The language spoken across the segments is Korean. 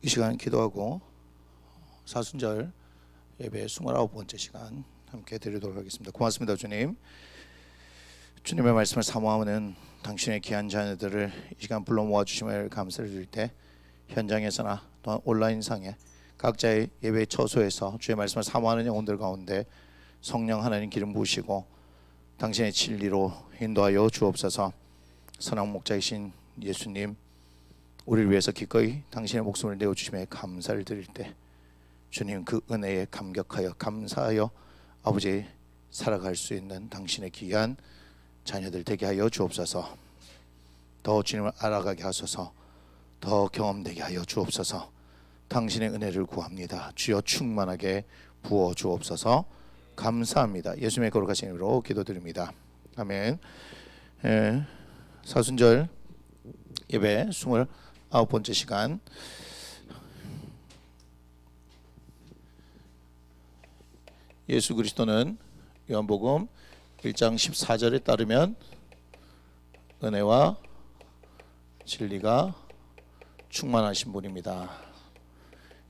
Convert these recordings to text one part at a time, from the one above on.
이 시간 기도하고 사순절 예배 29번째 시간 함께 드리도록 하겠습니다. 고맙습니다. 주님. 주님의 말씀을 사모하는 당신의 귀한 자녀들을 이 시간 불러 모아주심을 감사를 드릴 때 현장에서나 또한 온라인상에 각자의 예배 처소에서 주의 말씀을 사모하는 영혼들 가운데 성령 하나님 기름 부으시고 당신의 진리로 인도하여 주옵소서. 선한 목자이신 예수님, 우리를 위해서 기꺼이 당신의 목숨을 내어주심에 감사를 드릴 때 주님 그 은혜에 감격하여 감사하여 아버지 살아갈 수 있는 당신의 귀한 자녀들 되게 하여 주옵소서. 더 주님을 알아가게 하소서. 더 경험되게 하여 주옵소서. 당신의 은혜를 구합니다. 주여 충만하게 부어 주옵소서. 감사합니다. 예수님의 거룩하신 이름으로 기도드립니다. 아멘. 사순절 예배 29번째 시간, 예수 그리스도는 요한복음 1장 14절에 따르면 은혜와 진리가 충만하신 분입니다.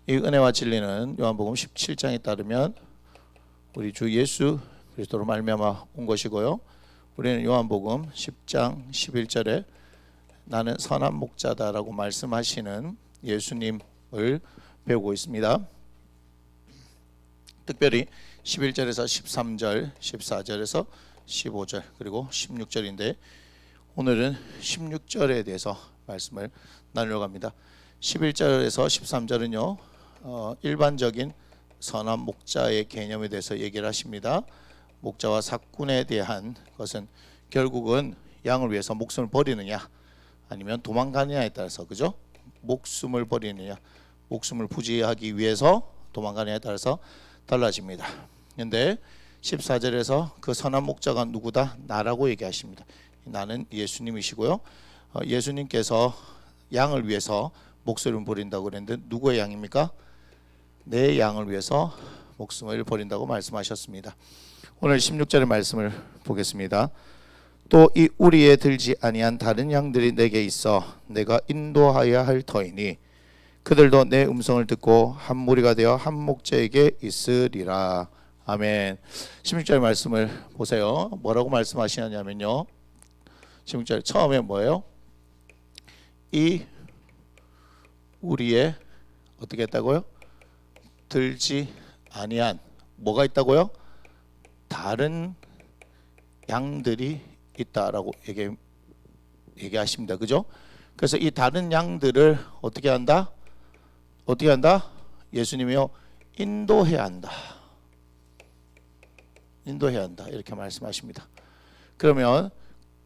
이 은혜와 진리는 요한복음 17장에 따르면 우리 주 예수 그리스도로 말미암아 온 것이고요. 우리는 요한복음 10장 11절에 나는 선한 목자다라고 말씀하시는 예수님을 배우고 있습니다. 특별히 11절에서 13절, 14절에서 15절 그리고 16절인데 오늘은 16절에 대해서 말씀을 나누려고 합니다. 11절에서 13절은요 일반적인 선한 목자의 개념에 대해서 얘기를 하십니다. 목자와 삭군에 대한 것은 결국은 양을 위해서 목숨을 버리느냐 아니면 도망가느냐에 따라서, 그죠? 목숨을 버리느냐, 목숨을 부지하기 위해서 도망가느냐에 따라서 달라집니다. 그런데 14절에서 그 선한 목자가 누구다? 나라고 얘기하십니다. 나는 예수님이시고요. 예수님께서 양을 위해서 목숨을 버린다고 그랬는데 누구의 양입니까? 내 양을 위해서 목숨을 버린다고 말씀하셨습니다. 오늘 16절의 말씀을 보겠습니다. 또 이 우리에 들지 아니한 다른 양들이 내게 있어 내가 인도하여야 할 터이니 그들도 내 음성을 듣고 한 무리가 되어 한 목자에게 있으리라. 아멘. 16절 말씀을 보세요. 뭐라고 말씀하시냐면요, 16절 처음에 뭐예요? 이 우리에 어떻게 했다고요? 들지 아니한 뭐가 있다고요? 다른 양들이 있다라고 얘기하십니다. 그죠? 그래서 이 다른 양들을 어떻게 한다? 어떻게 한다? 예수님이요, 인도해야 한다. 인도해야 한다. 이렇게 말씀하십니다. 그러면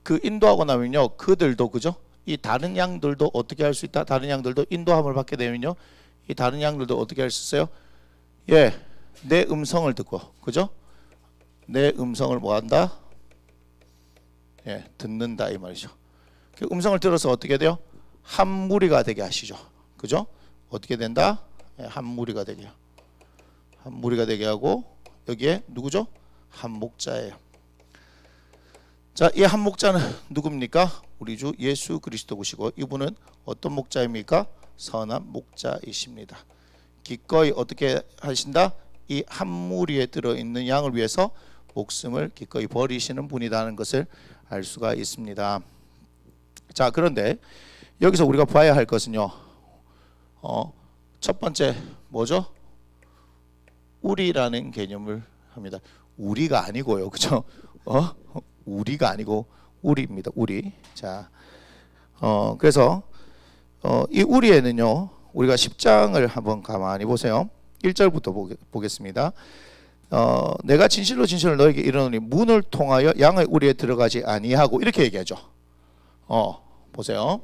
그 인도하고 나면요, 그들도, 그죠? 이 다른 양들도 어떻게 할 수 있다? 다른 양들도 인도함을 받게 되면요, 이 다른 양들도 어떻게 할 수 있어요? 예, 내 음성을 듣고, 그죠? 내 음성을 뭐 한다? 예, 듣는다 이 말이죠. 그 음성을 들어서 어떻게 돼요? 한 무리가 되게 하시죠. 그죠? 어떻게 된다? 예, 한 무리가 되게. 한 무리가 되게 하고 여기에 누구죠? 한 목자예요. 자, 이 한 목자는 누굽니까? 우리 주 예수 그리스도시고 이분은 어떤 목자입니까? 선한 목자이십니다. 기꺼이 어떻게 하신다? 이 한 무리에 들어있는 양을 위해서 목숨을 기꺼이 버리시는 분이라는 것을 알 수가 있습니다. 자, 그런데 여기서 우리가 봐야 할 것은요, 첫 번째 뭐죠? 우리라는 개념을 합니다. 우리가 아니고요, 그죠? 우리가 아니고 우리입니다. 우리. 자, 그래서 이 우리에는요, 우리가 10장을 한번 가만히 보세요. 1절부터 보겠습니다. 내가 진실로 진실로 너에게 이르노니 문을 통하여 양의 우리에 들어가지 아니하고 이렇게 얘기하죠. 보세요.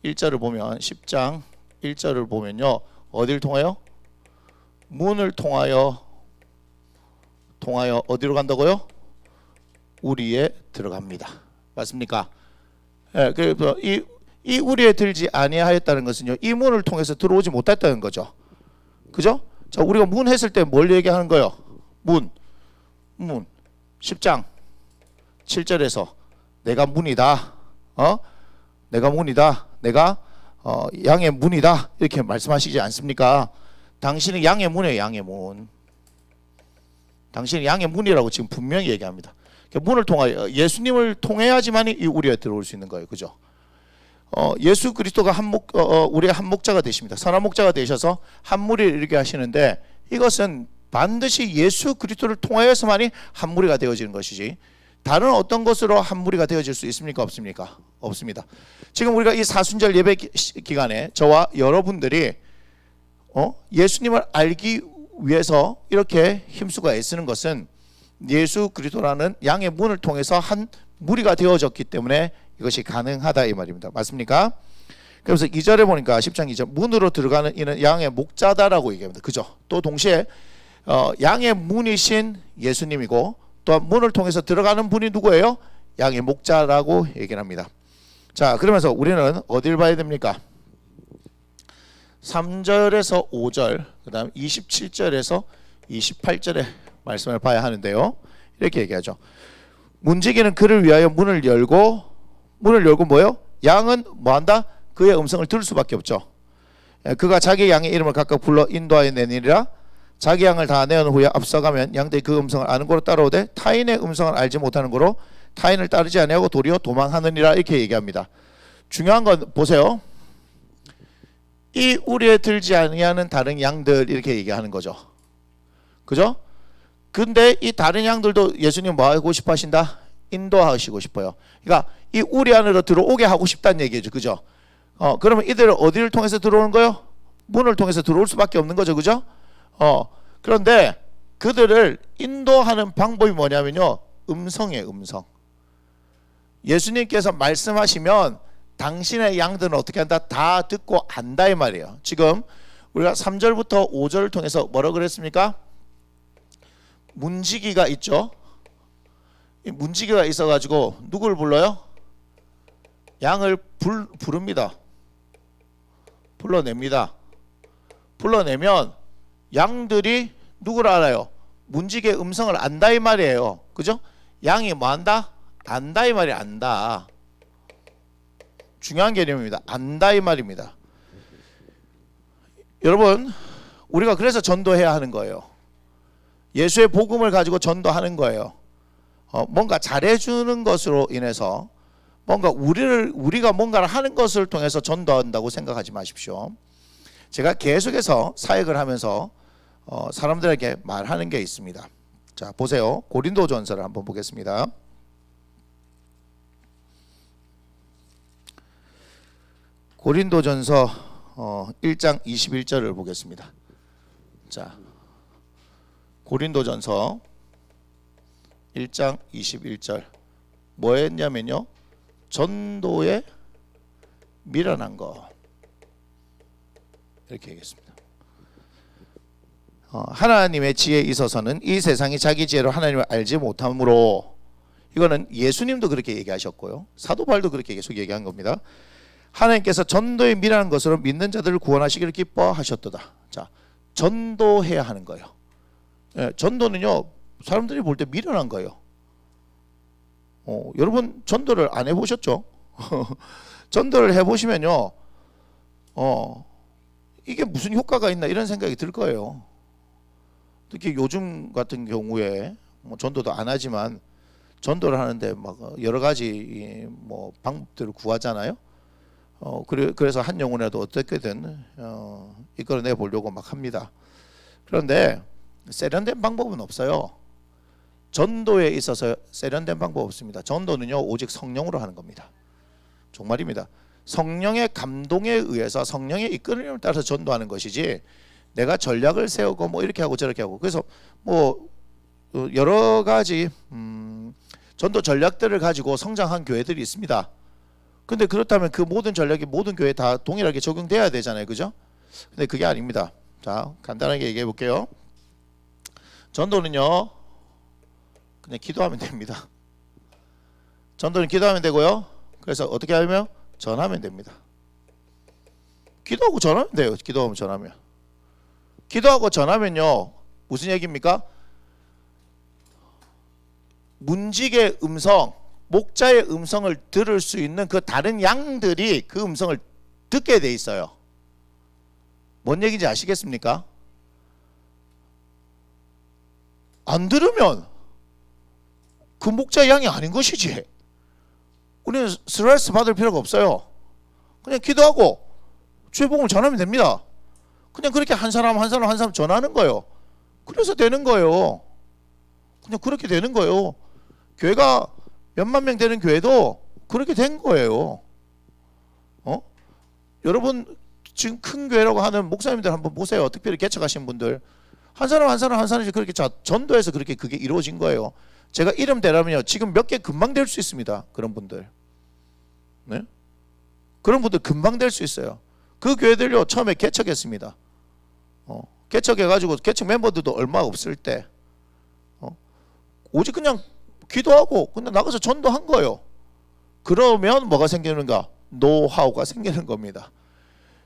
1절을 보면 10장 1절을 보면요, 어디를 통하여? 문을 통하여 어디로 간다고요? 우리에 들어갑니다. 맞습니까? 예, 그래서 이 우리에 들지 아니하였다는 것은요, 이 문을 통해서 들어오지 못했다는 거죠. 그죠? 자, 우리가 문 했을 때 뭘 얘기하는 거예요? 문 10장 7절에서 내가 문이다. 내가 문이다. 내가 양의 문이다 이렇게 말씀하시지 않습니까? 당신이 양의 문이에요. 양의 문. 당신이 양의 문이라고 지금 분명히 얘기합니다. 문을 통하여 예수님을 통해야지만 이 우리에 들어올 수 있는 거예요. 그죠? 예수 그리스도가 우리의 한 목자가 되십니다. 선한 목자가 되셔서 한 무리를 이루게 하시는데 이것은 반드시 예수 그리스도를 통하여서만이 한 무리가 되어지는 것이지 다른 어떤 것으로 한 무리가 되어질 수 있습니까? 없습니까? 없습니다. 지금 우리가 이 사순절 예배 기간에 저와 여러분들이 예수님을 알기 위해서 이렇게 힘쓰고 애쓰는 것은 예수 그리스도라는 양의 문을 통해서 한 무리가 되어졌기 때문에 이것이 가능하다 이 말입니다. 맞습니까? 그래서 2절에 보니까 10장 2절 문으로 들어가는 이는 양의 목자다라고 얘기합니다. 그죠? 또 동시에 양의 문이신 예수님이고 또 문을 통해서 들어가는 분이 누구예요? 양의 목자라고 얘기를 합니다. 자, 그러면서 우리는 어딜 봐야 됩니까? 3절에서 5절 그 다음 27절에서 28절의 말씀을 봐야 하는데요. 이렇게 얘기하죠. 문지기는 그를 위하여 문을 열고 뭐예요? 양은 뭐한다? 그의 음성을 들을 수밖에 없죠. 그가 자기 양의 이름을 각각 불러 인도하여 내니라. 자기 양을 다 내어놓은 후에 앞서가면 양들이 그 음성을 아는 거로 따라오되 타인의 음성을 알지 못하는 거로 타인을 따르지 아니하고 도리어 도망하느니라 이렇게 얘기합니다. 중요한 건 보세요. 이 우리에 들지 아니하는 다른 양들 이렇게 얘기하는 거죠. 그죠? 근데 이 다른 양들도 예수님 뭐 하고 싶어 하신다? 인도하시고 싶어요. 그러니까 이 우리 안으로 들어오게 하고 싶다는 얘기죠. 그죠? 그러면 이들은 어디를 통해서 들어오는 거예요? 문을 통해서 들어올 수밖에 없는 거죠. 그죠? 그런데 그들을 인도하는 방법이 뭐냐면요. 음성이에요. 음성. 예수님께서 말씀하시면 당신의 양들은 어떻게 한다? 다 듣고 안다 이 말이에요. 지금 우리가 3절부터 5절을 통해서 뭐라고 그랬습니까? 문지기가 있죠. 이 문지기가 있어가지고 누구를 불러요? 양을 부릅니다. 불러냅니다. 불러내면 양들이 누구를 알아요? 문지기의 음성을 안다 이 말이에요. 그죠? 양이 뭐 한다? 안다 이 말이 안다. 중요한 개념입니다. 안다 이 말입니다. 여러분, 우리가 그래서 전도해야 하는 거예요. 예수의 복음을 가지고 전도하는 거예요. 뭔가 잘해주는 것으로 인해서 뭔가 우리가 뭔가를 하는 것을 통해서 전도한다고 생각하지 마십시오. 제가 계속해서 사역을 하면서 사람들에게 말하는 게 있습니다. 자, 보세요. 고린도전서를 한번 보겠습니다. 고린도전서 1장 21절을 보겠습니다. 자, 고린도전서 1장 21절 뭐 했냐면요. 전도에 미련한 거 이렇게 얘기했습니다. 하나님의 지혜에 있어서는 이 세상이 자기 지혜로 하나님을 알지 못함으로 이거는 예수님도 그렇게 얘기하셨고요. 사도 바울도 그렇게 계속 얘기한 겁니다. 하나님께서 전도에 미련한 것으로 믿는 자들을 구원하시기를 기뻐하셨도다. 자, 전도해야 하는 거예요. 전도는요 사람들이 볼 때 미련한 거예요. 여러분 전도를 안 해보셨죠? 전도를 해보시면요 이게 무슨 효과가 있나 이런 생각이 들 거예요. 특히 요즘 같은 경우에 전도도 안 하지만 전도를 하는데 막 여러 가지 뭐 방법들을 구하잖아요. 그래서 한 영혼이라도 어떻게든 이끌어내 보려고 막 합니다. 그런데 세련된 방법은 없어요. 전도에 있어서 세련된 방법 없습니다. 전도는요 오직 성령으로 하는 겁니다. 정말입니다. 성령의 감동에 의해서 성령의 이끌림을 따라서 전도하는 것이지 내가 전략을 세우고 뭐 이렇게 하고 저렇게 하고 그래서 뭐 여러 가지 전도 전략들을 가지고 성장한 교회들이 있습니다. 근데 그렇다면 그 모든 전략이 모든 교회에 다 동일하게 적용돼야 되잖아요. 그죠? 근데 그게 아닙니다. 자, 간단하게 얘기해 볼게요. 전도는요 그냥 기도하면 됩니다. 전도는 기도하면 되고요. 그래서 어떻게 하면 전하면 됩니다. 기도하고 전하면 돼요. 기도하고 전하면. 기도하고 전하면요 무슨 얘기입니까? 문지기의 음성, 목자의 음성을 들을 수 있는 그 다른 양들이 그 음성을 듣게 돼 있어요. 뭔 얘기인지 아시겠습니까? 안 들으면 그 목자의 양이 아닌 것이지. 우리는 스트레스 받을 필요가 없어요. 그냥 기도하고 주의 복음을 전하면 됩니다. 그냥 그렇게 한 사람 전하는 거예요. 그래서 되는 거예요. 그냥 그렇게 되는 거예요. 교회가 몇만 명 되는 교회도 그렇게 된 거예요. 여러분 지금 큰 교회라고 하는 목사님들 한번 보세요. 특별히 개척하신 분들 한 사람씩 그렇게 전도해서 그렇게 그게 이루어진 거예요. 제가 이름 대라면요 지금 몇 개 금방 될 수 있습니다. 그런 분들, 네? 그런 분들 금방 될 수 있어요. 그 교회들요 처음에 개척했습니다. 개척해가지고 개척 멤버들도 얼마 없을 때 오직 그냥 기도하고 그냥 나가서 전도한 거예요. 그러면 뭐가 생기는가? 노하우가 생기는 겁니다.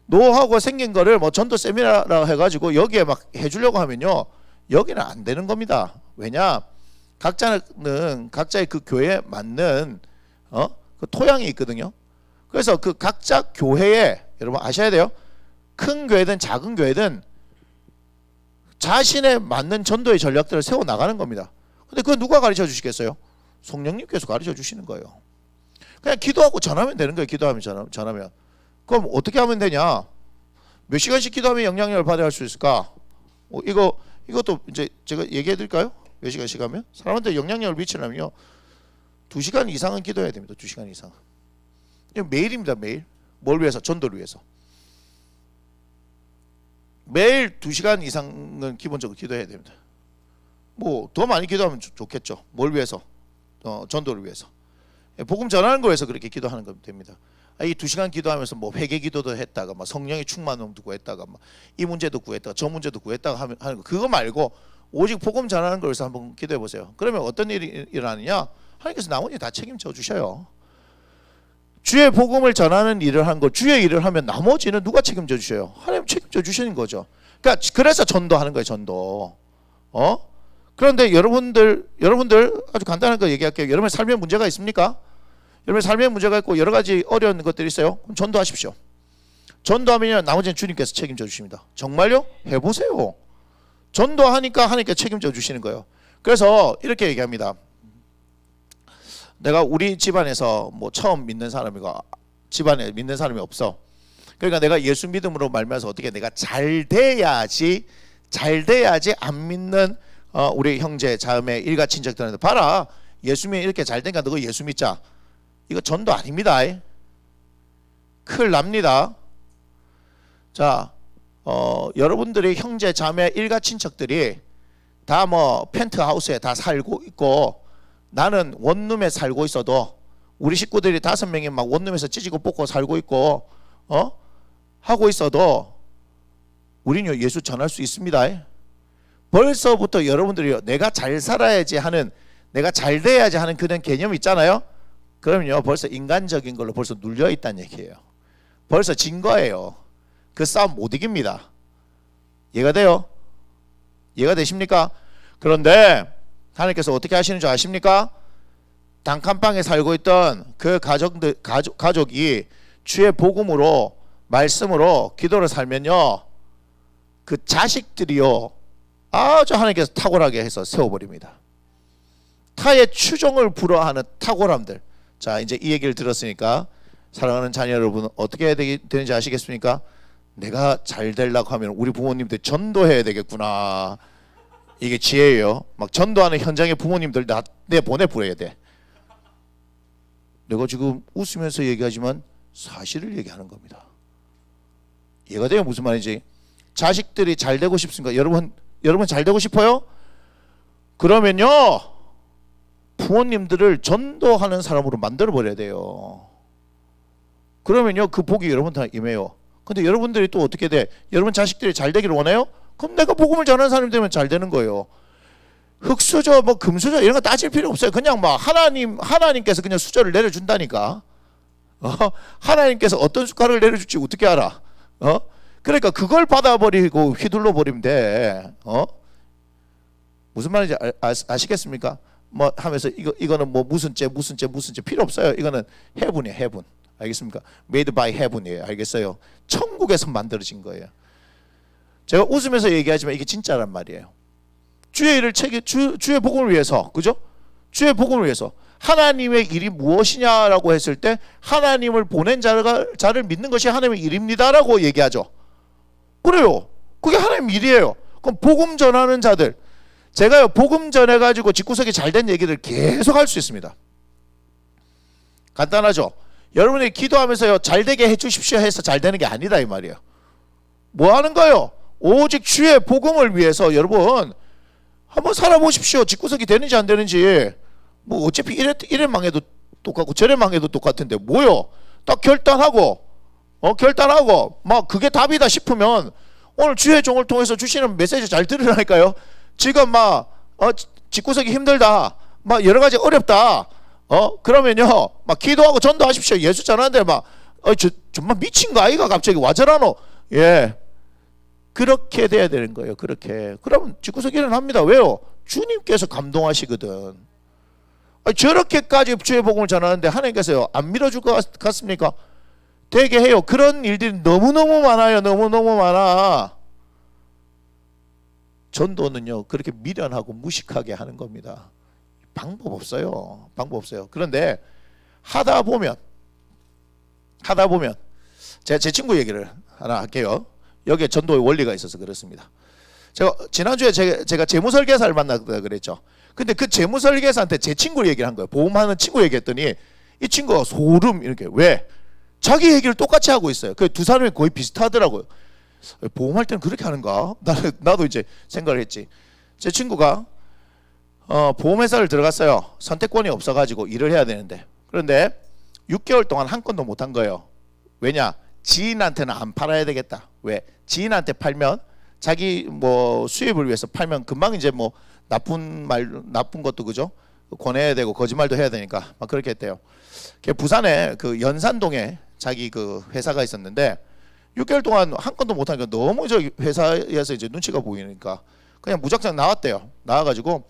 노하우가 생긴 거를 뭐 전도 세미나라 해가지고 여기에 막 해주려고 하면요 여기는 안 되는 겁니다. 왜냐? 각자는 각자의 그 교회에 맞는 그 토양이 있거든요. 그래서 그 각자 교회에 여러분 아셔야 돼요. 큰 교회든 작은 교회든 자신에 맞는 전도의 전략들을 세워 나가는 겁니다. 근데 그거 누가 가르쳐 주시겠어요? 성령님께서 가르쳐 주시는 거예요. 그냥 기도하고 전하면 되는 거예요. 기도하면 전하면. 그럼 어떻게 하면 되냐? 몇 시간씩 기도하면 영향력을 발휘할 수 있을까? 이것도 이제 제가 얘기해 드릴까요? 몇 시간씩 하면? 사람한테 영향력을 미치려면요 2시간 이상은 기도해야 됩니다. 2시간 이상. 매일입니다. 매일. 뭘 위해서? 전도를 위해서. 매일 2시간 이상은 기본적으로 기도해야 됩니다. 뭐 더 많이 기도하면 좋겠죠. 뭘 위해서? 전도를 위해서. 복음 전하는 거에서 그렇게 기도하는 건 됩니다. 이 2시간 기도하면서 뭐 회개 기도도 했다가 막 성령의 충만함도 구했다가 막 이 문제도 구했다가 저 문제도 구했다가 하는 거 그거 말고 오직 복음 전하는 거에서 한번 기도해 보세요. 그러면 어떤 일이 일어나느냐? 하나님께서 나머지 다 책임져 주셔요. 주의 복음을 전하는 일을 한 거, 주의 일을 하면 나머지는 누가 책임져 주셔요? 하나님 책임져 주시는 거죠. 그러니까 그래서 전도하는 거예요. 전도. 그런데 여러분들 아주 간단한 거 얘기할게요. 여러분의 삶에 문제가 있습니까? 여러분의 삶에 문제가 있고 여러 가지 어려운 것들이 있어요. 그럼 전도하십시오. 전도하면 나머지는 주님께서 책임져 주십니다. 정말요? 해보세요. 전도하니까 하나님께 책임져 주시는 거예요. 그래서 이렇게 얘기합니다. 내가 우리 집안에서 뭐 처음 믿는 사람이고 집안에 믿는 사람이 없어. 그러니까 내가 예수 믿음으로 말미암아서 어떻게 내가 잘 돼야지 안 믿는 우리 형제 자매 일가 친척들한테 봐라. 예수 믿으면 이렇게 잘 되니까 너가 예수 믿자. 이거 전도 아닙니다. 큰일 납니다. 자, 여러분들의 형제 자매 일가 친척들이 다 뭐 펜트하우스에 다 살고 있고 나는 원룸에 살고 있어도 우리 식구들이 5명이 막 원룸에서 찢고 뽑고 살고 있고 하고 있어도 우리는 예수 전할 수 있습니다. 벌써부터 여러분들이 내가 잘 살아야지 하는 내가 잘 돼야지 하는 그런 개념이 있잖아요. 그러면요 벌써 인간적인 걸로 벌써 눌려 있다는 얘기예요. 벌써 진 거예요. 그 싸움 못 이깁니다. 이해가 돼요? 이해가 되십니까? 그런데 하나님께서 어떻게 하시는 줄 아십니까? 단칸방에 살고 있던 그 가족이 주의 복음으로 말씀으로 기도를 살면요 그 자식들이요 아주 하나님께서 탁월하게 해서 세워버립니다. 타의 추종을 불허하는 탁월함들. 자 이제 이 얘기를 들었으니까 사랑하는 자녀 여러분 어떻게 해야 되는지 아시겠습니까? 내가 잘 되려고 하면 우리 부모님들 전도해야 되겠구나. 이게 지혜예요. 막 전도하는 현장에 부모님들 내 보내버려야 돼. 내가 지금 웃으면서 얘기하지만 사실을 얘기하는 겁니다. 이해가 돼요? 무슨 말인지. 자식들이 잘 되고 싶습니까? 여러분 잘 되고 싶어요? 그러면요 부모님들을 전도하는 사람으로 만들어버려야 돼요. 그러면요 그 복이 여러분한테 임해요. 근데 여러분들이 또 어떻게 돼? 여러분 자식들이 잘 되기를 원해요? 그럼 내가 복음을 전하는 사람이 되면 잘 되는 거예요. 흑수저 뭐 금수저 이런 거 따질 필요 없어요. 그냥 막 하나님께서 그냥 수저를 내려준다니까. 하나님께서 어떤 숟가락을 내려줄지 어떻게 알아? 그러니까 그걸 받아버리고 휘둘러 버리면 돼. 무슨 말인지 아시겠습니까? 뭐 하면서 이거는 뭐 무슨 죄 필요 없어요. 이거는 해분이에요. 해분. 알겠습니까? Made by heaven이에요. 알겠어요? 천국에서 만들어진 거예요. 제가 웃으면서 얘기하지만 이게 진짜란 말이에요. 주의 일을 주의 복음을 위해서, 그죠? 주의 복음을 위해서 하나님의 일이 무엇이냐라고 했을 때 하나님을 보낸 자를 믿는 것이 하나님의 일입니다라고 얘기하죠. 그래요. 그게 하나님 일이에요. 그럼 복음 전하는 자들, 제가요 복음 전해가지고 집구석이 잘된 얘기들 계속 할 수 있습니다. 간단하죠. 여러분이 기도하면서요 잘되게 해주십시오 해서 잘되는 게 아니다 이 말이에요. 뭐 하는 거예요? 오직 주의 복음을 위해서 여러분 한번 살아보십시오. 집구석이 되는지 안 되는지. 뭐 어차피 이래 망해도 똑같고 저래 망해도 똑같은데 뭐요? 딱 결단하고 막 그게 답이다 싶으면 오늘 주의 종을 통해서 주시는 메시지 잘 들으라니까요. 지금 막 집구석이 힘들다, 막 여러 가지 어렵다, 그러면요 막 기도하고 전도하십시오. 예수 전하는데 막 정말 미친 거 아이가 갑자기 와저라노. 예, 그렇게 돼야 되는 거예요. 그렇게. 그러면 집구석 일어납니다. 왜요? 주님께서 감동하시거든. 저렇게까지 주의 복음을 전하는데 하나님께서요 안 밀어줄 것 같습니까? 되게 해요. 그런 일들이 너무너무 많아요. 너무너무 많아. 전도는요 그렇게 미련하고 무식하게 하는 겁니다. 방법 없어요. 그런데 하다 보면 제가 제 친구 얘기를 하나 할게요. 여기에 전도의 원리가 있어서 그렇습니다. 제가 지난주에 제가 재무설계사를 만났다 그랬죠. 근데 그 재무설계사한테 제 친구 얘기를 한 거예요. 보험하는 친구 얘기했더니 이 친구가 소름 이렇게. 왜? 자기 얘기를 똑같이 하고 있어요. 그 두 사람이 거의 비슷하더라고요. 보험할 때는 그렇게 하는가? 나도 이제 생각을 했지. 제 친구가 보험회사를 들어갔어요. 선택권이 없어가지고 일을 해야 되는데, 그런데 6개월 동안 한 건도 못 한 거예요. 왜냐? 지인한테는 안 팔아야 되겠다. 왜? 지인한테 팔면 자기 뭐 수입을 위해서 팔면 금방 이제 뭐 나쁜 것도 그죠? 권해야 되고 거짓말도 해야 되니까 막 그렇게 했대요. 부산에 그 연산동에 자기 그 회사가 있었는데 6개월 동안 한 건도 못 하니까 너무 저 회사에서 이제 눈치가 보이니까 그냥 무작정 나왔대요. 나와가지고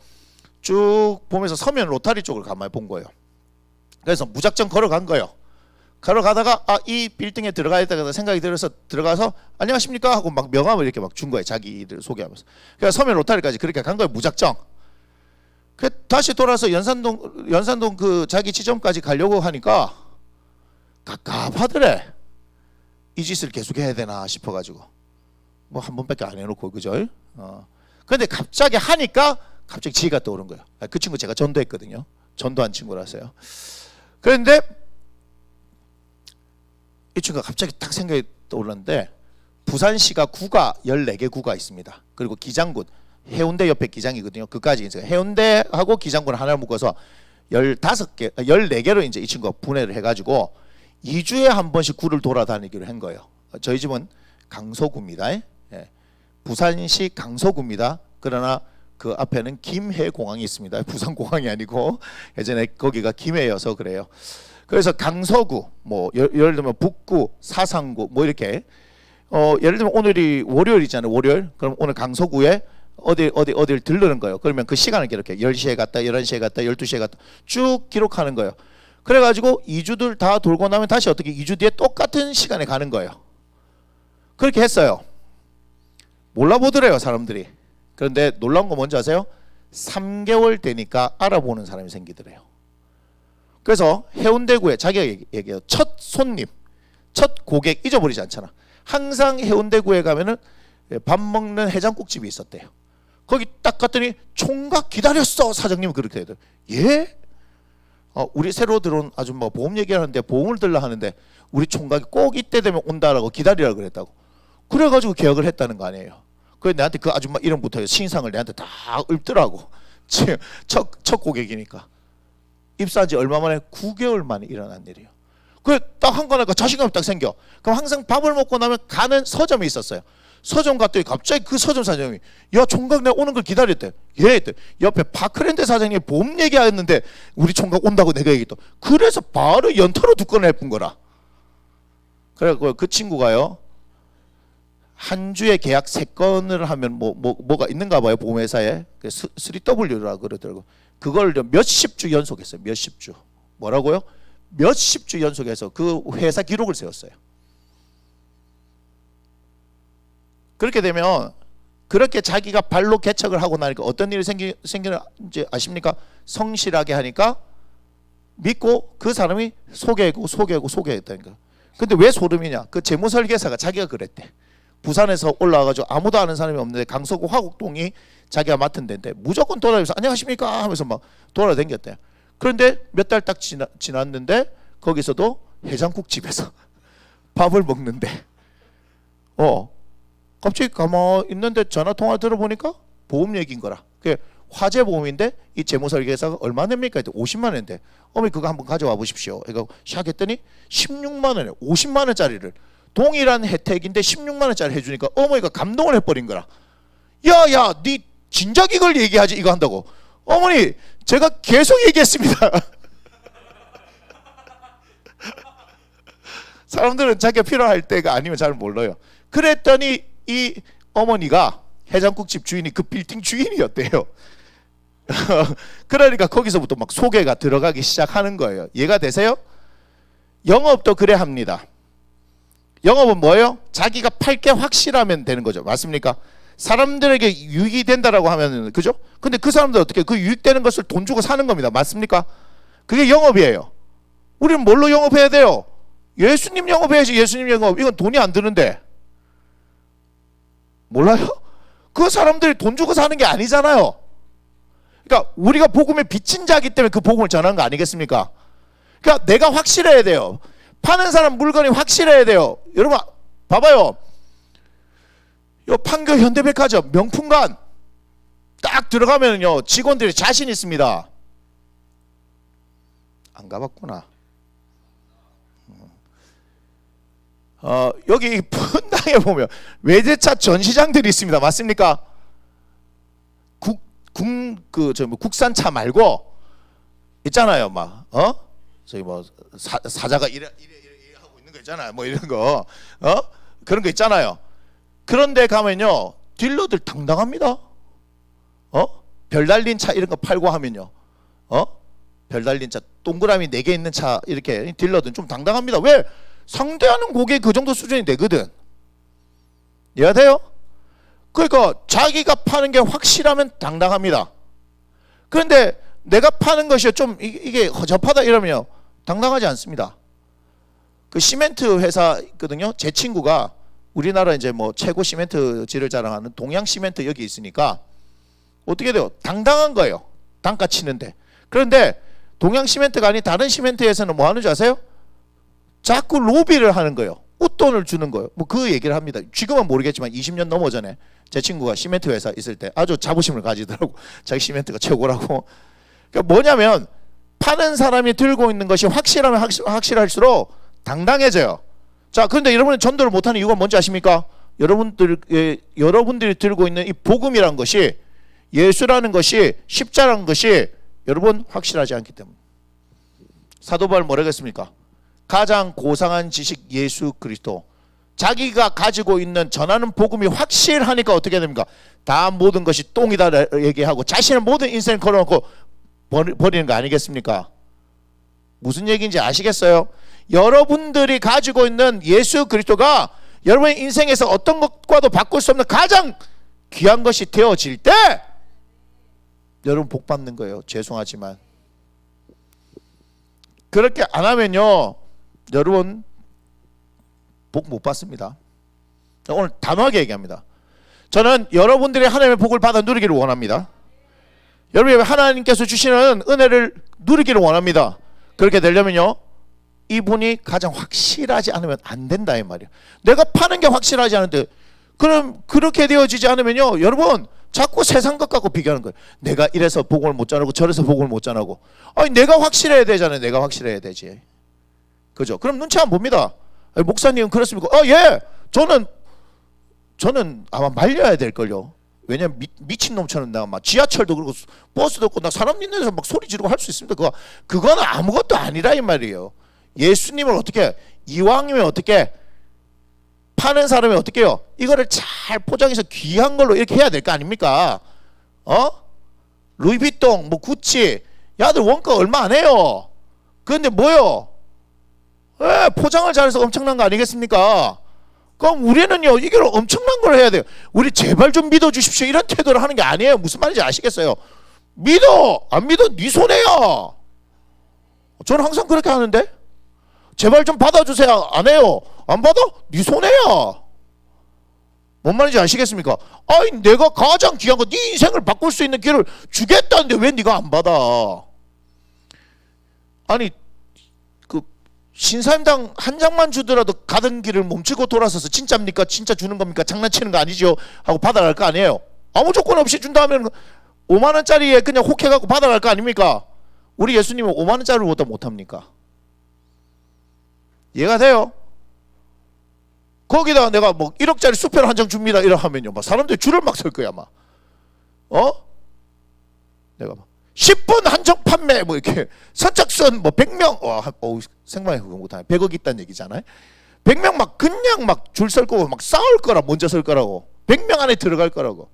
쭉 보면서 서면 로타리 쪽을 가만히 본 거예요. 그래서 무작정 걸어간 거예요. 걸어가다가 이 빌딩에 들어가야겠다 생각이 들어서 들어가서 안녕하십니까 하고 막 명함을 이렇게 막 준 거예요. 자기들 소개하면서. 그래서 서면 로타리까지 그렇게 간 거예요. 무작정. 다시 돌아서 연산동 그 자기 지점까지 가려고 하니까 갑갑하더래. 이 짓을 계속 해야 되나 싶어가지고 뭐 한 번밖에 안 해놓고 그죠? 근데 갑자기 하니까 갑자기 지혜가 떠오른 거예요. 그 친구 제가 전도했거든요. 전도한 친구라서요. 그런데 이 친구가 갑자기 딱 생각이 떠올랐는데 부산시가 구가 14개 구가 있습니다. 그리고 기장군 해운대 옆에 기장이거든요. 그까지 이제 해운대하고 기장군 하나 묶어서 14개로 이제 이 친구가 분해를 해가지고 2주에 한 번씩 구를 돌아다니기로 한 거예요. 저희 집은 강서구입니다. 예. 부산시 강서구입니다. 그러나 그 앞에는 김해공항이 있습니다. 부산공항이 아니고 예전에 거기가 김해여서 그래요. 그래서 강서구, 뭐 예를 들면 북구, 사상구, 뭐 이렇게 예를 들면 오늘이 월요일이잖아요. 월요일. 그럼 오늘 강서구에 어디를 들르는 거예요. 그러면 그 시간을 이렇게 10시에 갔다, 11시에 갔다, 12시에 갔다 쭉 기록하는 거예요. 그래가지고 2주들 다 돌고 나면 다시 어떻게 2주 뒤에 똑같은 시간에 가는 거예요. 그렇게 했어요. 몰라보더래요 사람들이. 그런데 놀라운 거 뭔지 아세요? 3개월 되니까 알아보는 사람이 생기더래요. 그래서 해운대구에 자기가 얘기해요. 첫 손님, 첫 고객 잊어버리지 않잖아. 항상 해운대구에 가면은 밥 먹는 해장국집이 있었대요. 거기 딱 갔더니 총각 기다렸어 사장님이 그렇게 해요. 예? 우리 새로 들어온 아줌마 보험 얘기하는데 보험을 들라 하는데 우리 총각이 꼭 이때 되면 온다라고 기다리라고 그랬다고. 그래가지고 계약을 했다는 거 아니에요. 그래서 내한테 그 아줌마 이름부터 신상을 내한테 다 읊더라고. 첫 고객이니까. 입사한 지 얼마 만에 9개월 만에 일어난 일이에요. 그래 딱 한 거 하니까 자신감이 딱 생겨. 그럼 항상 밥을 먹고 나면 가는 서점이 있었어요. 서점 갔더니 갑자기 그 서점 사장님이 야 총각 내가 오는 걸 기다렸대. 예 했대. 옆에 파크랜드 사장님이 보험 얘기하였는데 우리 총각 온다고 내가 얘기했다. 그래서 바로 연터로 두 건을 해본 거라. 그래서 그 친구가요 한 주에 계약 3건을 하면 뭐가 있는가 봐요. 보험회사에 3W라고 그러더라고. 그걸 몇십 주 연속했어요. 몇십 주. 뭐라고요? 몇십 주 연속해서 그 회사 기록을 세웠어요. 그렇게 되면 그렇게 자기가 발로 개척을 하고 나니까 어떤 일이 생기는지 아십니까? 성실하게 하니까 믿고 그 사람이 소개했다니까. 근데 왜 소름이냐? 그 재무설계사가 자기가 그랬대. 부산에서 올라와가지고 아무도 아는 사람이 없는데 강서구 화곡동이 자기가 맡은 데인데 무조건 돌아다니면서 안녕하십니까 하면서 막 돌아다녔대. 그런데 몇 달 딱 지났는데 거기서도 해장국집에서 밥을 먹는데 갑자기 가만히 있는데 전화 통화 들어보니까 보험 얘기인 거라. 그게 화재 보험인데 이 재무설계사가 얼마 냅니까? 50만 원인데 어머니 그거 한번 가져와 보십시오. 이거 시작했더니 16만 원에 50만 원짜리를 동일한 혜택인데 16만 원짜리 해주니까 어머니가 감동을 해버린 거라. 야야 네 진작 이걸 얘기하지 이거 한다고. 어머니 제가 계속 얘기했습니다. 사람들은 자기가 필요할 때가 아니면 잘 몰라요. 그랬더니 이 어머니가 해장국집 주인이 그 빌딩 주인이었대요. 그러니까 거기서부터 막 소개가 들어가기 시작하는 거예요. 이해가 되세요? 영업도 그래 합니다. 영업은 뭐예요? 자기가 팔 게 확실하면 되는 거죠. 맞습니까? 사람들에게 유익이 된다라고 하면 그죠? 근데 그 사람들 어떻게 그 유익되는 것을 돈 주고 사는 겁니다. 맞습니까? 그게 영업이에요. 우리는 뭘로 영업해야 돼요? 예수님 영업해야지. 예수님 영업. 이건 돈이 안 드는데. 몰라요? 그 사람들이 돈 주고 사는 게 아니잖아요. 그러니까 우리가 복음의 빚진 자이기 때문에 그 복음을 전하는 거 아니겠습니까? 그러니까 내가 확실해야 돼요. 파는 사람 물건이 확실해야 돼요. 여러분 봐봐요. 요 판교 현대백화점 명품관 딱 들어가면요 직원들이 자신 있습니다. 안 가봤구나. 여기 분당에 보면 외제차 전시장들이 있습니다. 맞습니까? 국산차 말고 있잖아요. 막 저기 뭐 사자가 이래 하고 있는 거 있잖아요. 뭐 이런 거 그런 거 있잖아요. 그런데 가면요 딜러들 당당합니다. 별 달린 차 이런 거 팔고 하면요 별 달린 차 동그라미 4개 있는 차 이렇게 딜러들은 좀 당당합니다. 왜? 상대하는 고객이 그 정도 수준이 되거든. 이해가 돼요? 그러니까 자기가 파는 게 확실하면 당당합니다. 그런데 내가 파는 것이 좀 이게 허접하다 이러면요 당당하지 않습니다. 그 시멘트 회사 있거든요. 제 친구가 우리나라 이제 뭐 최고 시멘트질을 자랑하는 동양 시멘트 여기 있으니까 어떻게 돼요? 당당한 거예요. 단가 치는데. 그런데 동양 시멘트가 아닌 다른 시멘트에서는 뭐 하는 줄 아세요? 자꾸 로비를 하는 거예요. 웃돈을 주는 거예요. 뭐 그 얘기를 합니다. 지금은 모르겠지만 20년 넘어 전에 제 친구가 시멘트 회사 있을 때 아주 자부심을 가지더라고. 자기 시멘트가 최고라고. 그러니까 뭐냐면 파는 사람이 들고 있는 것이 확실하면 확실할수록 당당해져요. 자, 그런데 여러분은 전도를 못하는 이유가 뭔지 아십니까? 여러분들이 들고 있는 이 복음이라는 것이 예수라는 것이 십자라는 것이 여러분 확실하지 않기 때문에. 사도 바울 뭐라고 했습니까? 가장 고상한 지식 예수 그리스도. 자기가 가지고 있는 전하는 복음이 확실하니까 어떻게 됩니까? 다 모든 것이 똥이다 얘기하고 자신의 모든 인생을 걸어놓고 버리는 거 아니겠습니까? 무슨 얘기인지 아시겠어요? 여러분들이 가지고 있는 예수 그리스도가 여러분의 인생에서 어떤 것과도 바꿀 수 없는 가장 귀한 것이 되어질 때 여러분 복 받는 거예요. 죄송하지만 그렇게 안 하면요 여러분 복 못 받습니다. 오늘 단호하게 얘기합니다. 저는 여러분들이 하나님의 복을 받아 누리기를 원합니다. 여러분이 하나님께서 주시는 은혜를 누리기를 원합니다. 그렇게 되려면요 이분이 가장 확실하지 않으면 안 된다 이 말이에요. 내가 파는 게 확실하지 않은데 그럼 그렇게 되어지지 않으면요 여러분 자꾸 세상 것 갖고 비교하는 거예요. 내가 이래서 복을 못 전하고 저래서 복을 못 전하고. 아니 내가 확실해야 되잖아요. 내가 확실해야 되지. 그죠? 그럼 눈치 안 봅니다. 아니, 목사님은 그렇습니까? 예. 저는 아마 말려야 될걸요. 왜냐면 미친놈처럼 내가 막 지하철도 그렇고 버스도 없고 나 사람 있는 데서 막 소리 지르고 할 수 있습니다. 그거는 아무것도 아니라 이 말이에요. 예수님을 어떻게 이왕이면 어떻게 파는 사람이 어떻게 해요? 이거를 잘 포장해서 귀한 걸로 이렇게 해야 될 거 아닙니까? 루이비통 뭐 구찌 야들 원가 얼마 안 해요. 그런데 뭐요? 예, 포장을 잘해서 엄청난 거 아니겠습니까? 그럼 우리는요, 이걸 엄청난 걸 해야 돼요. 우리 제발 좀 믿어주십시오 이런 태도를 하는 게 아니에요. 무슨 말인지 아시겠어요? 믿어 안 믿어 네 손해야. 저는 항상 그렇게 하는데, 제발 좀 받아주세요 안 해요. 안 받아? 네 손해야. 뭔 말인지 아시겠습니까? 아이, 내가 가장 귀한 거, 네 인생을 바꿀 수 있는 기회를 주겠다는데 왜 네가 안 받아? 아니, 그 신사임당 한 장만 주더라도 가던 길을 멈추고 돌아서서 진짜입니까? 진짜 주는 겁니까? 장난치는 거 아니죠? 하고 받아갈 거 아니에요. 아무 조건 없이 준다면 5만 원짜리에 그냥 혹해갖고 받아갈 거 아닙니까? 우리 예수님은 5만 원짜리보다 못합니까? 이해가 돼요? 거기다가 내가 뭐 1억짜리 수표를 한 장 줍니다 이러 하면요, 막 사람들이 줄을 막 설 거야. 막 내가 막 10분 한정 판매 뭐 이렇게 선착순 뭐 100명 생방에 그거 못하네. 100억 있다는 얘기잖아요. 100명 막 그냥 막 줄 설 거고 막 싸울 거라, 먼저 설 거라고. 100명 안에 들어갈 거라고.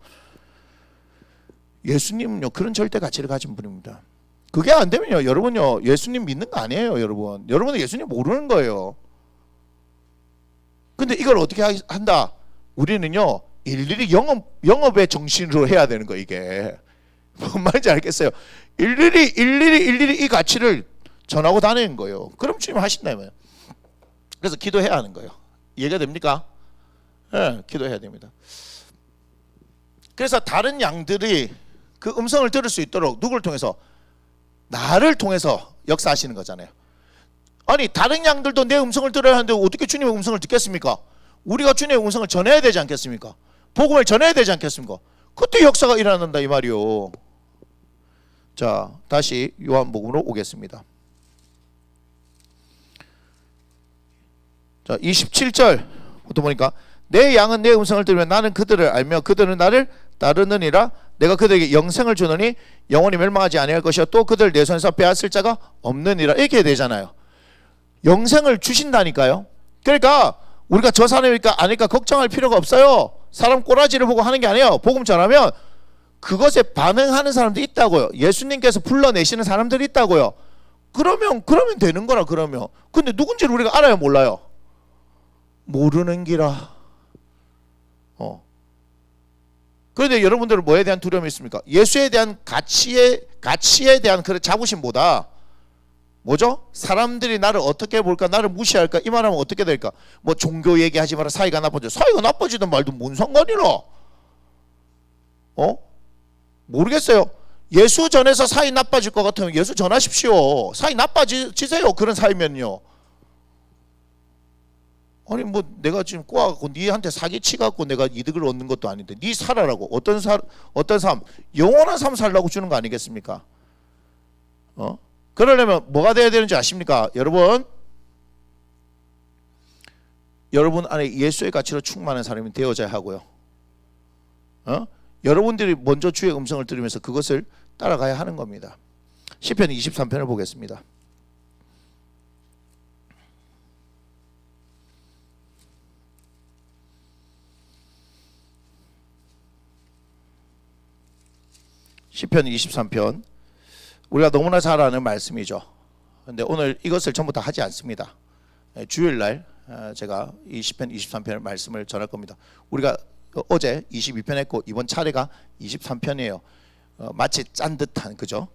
예수님은요, 그런 절대 가치를 가진 분입니다. 그게 안 되면요, 여러분요, 예수님 믿는 거 아니에요. 여러분은 예수님 모르는 거예요. 근데 이걸 어떻게 한다? 우리는요, 일일이 영업의 정신으로 해야 되는 거. 이게 뭔 말인지 알겠어요? 일일이 이 가치를 전하고 다니는 거예요. 그럼 주님 하신다면. 그래서 기도해야 하는 거예요. 이해가 됩니까? 네, 기도해야 됩니다. 그래서 다른 양들이 그 음성을 들을 수 있도록 누구를 통해서? 나를 통해서 역사하시는 거잖아요. 아니, 다른 양들도 내 음성을 들어야 하는데 어떻게 주님의 음성을 듣겠습니까? 우리가 주님의 음성을 전해야 되지 않겠습니까? 복음을 전해야 되지 않겠습니까? 그때 역사가 일어난다 이 말이요. 자, 다시 요한복음으로 오겠습니다. 자, 27절부터 보니까 내 양은 내 음성을 들으면 나는 그들을 알며 그들은 나를 따르느니라. 내가 그들에게 영생을 주노니 영원히 멸망하지 아니할 것이요 또 그들 내 손에서 빼앗을 자가 없느니라. 이렇게 되잖아요. 영생을 주신다니까요. 그러니까 우리가 저 사람일까 아닐까 걱정할 필요가 없어요. 사람 꼬라지를 보고 하는 게 아니에요. 복음 전하면 그것에 반응하는 사람들이 있다고요. 예수님께서 불러내시는 사람들이 있다고요. 그러면 되는 거라. 그러면 근데 누군지를 우리가 알아요, 몰라요? 모르는 기라. 그런데 여러분들은 뭐에 대한 두려움이 있습니까? 예수에 대한 가치에 대한 그런 자부심보다 뭐죠? 사람들이 나를 어떻게 볼까, 나를 무시할까, 이 말하면 어떻게 될까? 뭐 종교 얘기하지 마라, 사이가 나빠져. 사이가 나빠지든 말든 뭔 상관이라? 모르겠어요. 예수 전해서 사이 나빠질 것 같으면 예수 전하십시오. 사이 나빠지세요. 그런 사이면요. 아니, 뭐 내가 지금 꼬아갖고 니한테 사기치갖고 내가 이득을 얻는 것도 아닌데 니 살아라고. 어떤 삶? 영원한 삶 살라고 주는 거 아니겠습니까? 그러려면 뭐가 돼야 되는지 아십니까? 여러분 안에 예수의 가치로 충만한 사람이 되어져야 하고요. 여러분들이 먼저 주의 음성을 들으면서 그것을 따라가야 하는 겁니다. 시편 23편을 보겠습니다. 시편 23편, 우리가 너무나 잘 아는 말씀이죠. 그런데 오늘 이것을 전부 다 하지 않습니다. 주일날 제가 이 시편 23편의 말씀을 전할 겁니다. 우리가 어제 22편 했고 이번 차례가 23편이에요. 마치 짠 듯한, 그죠?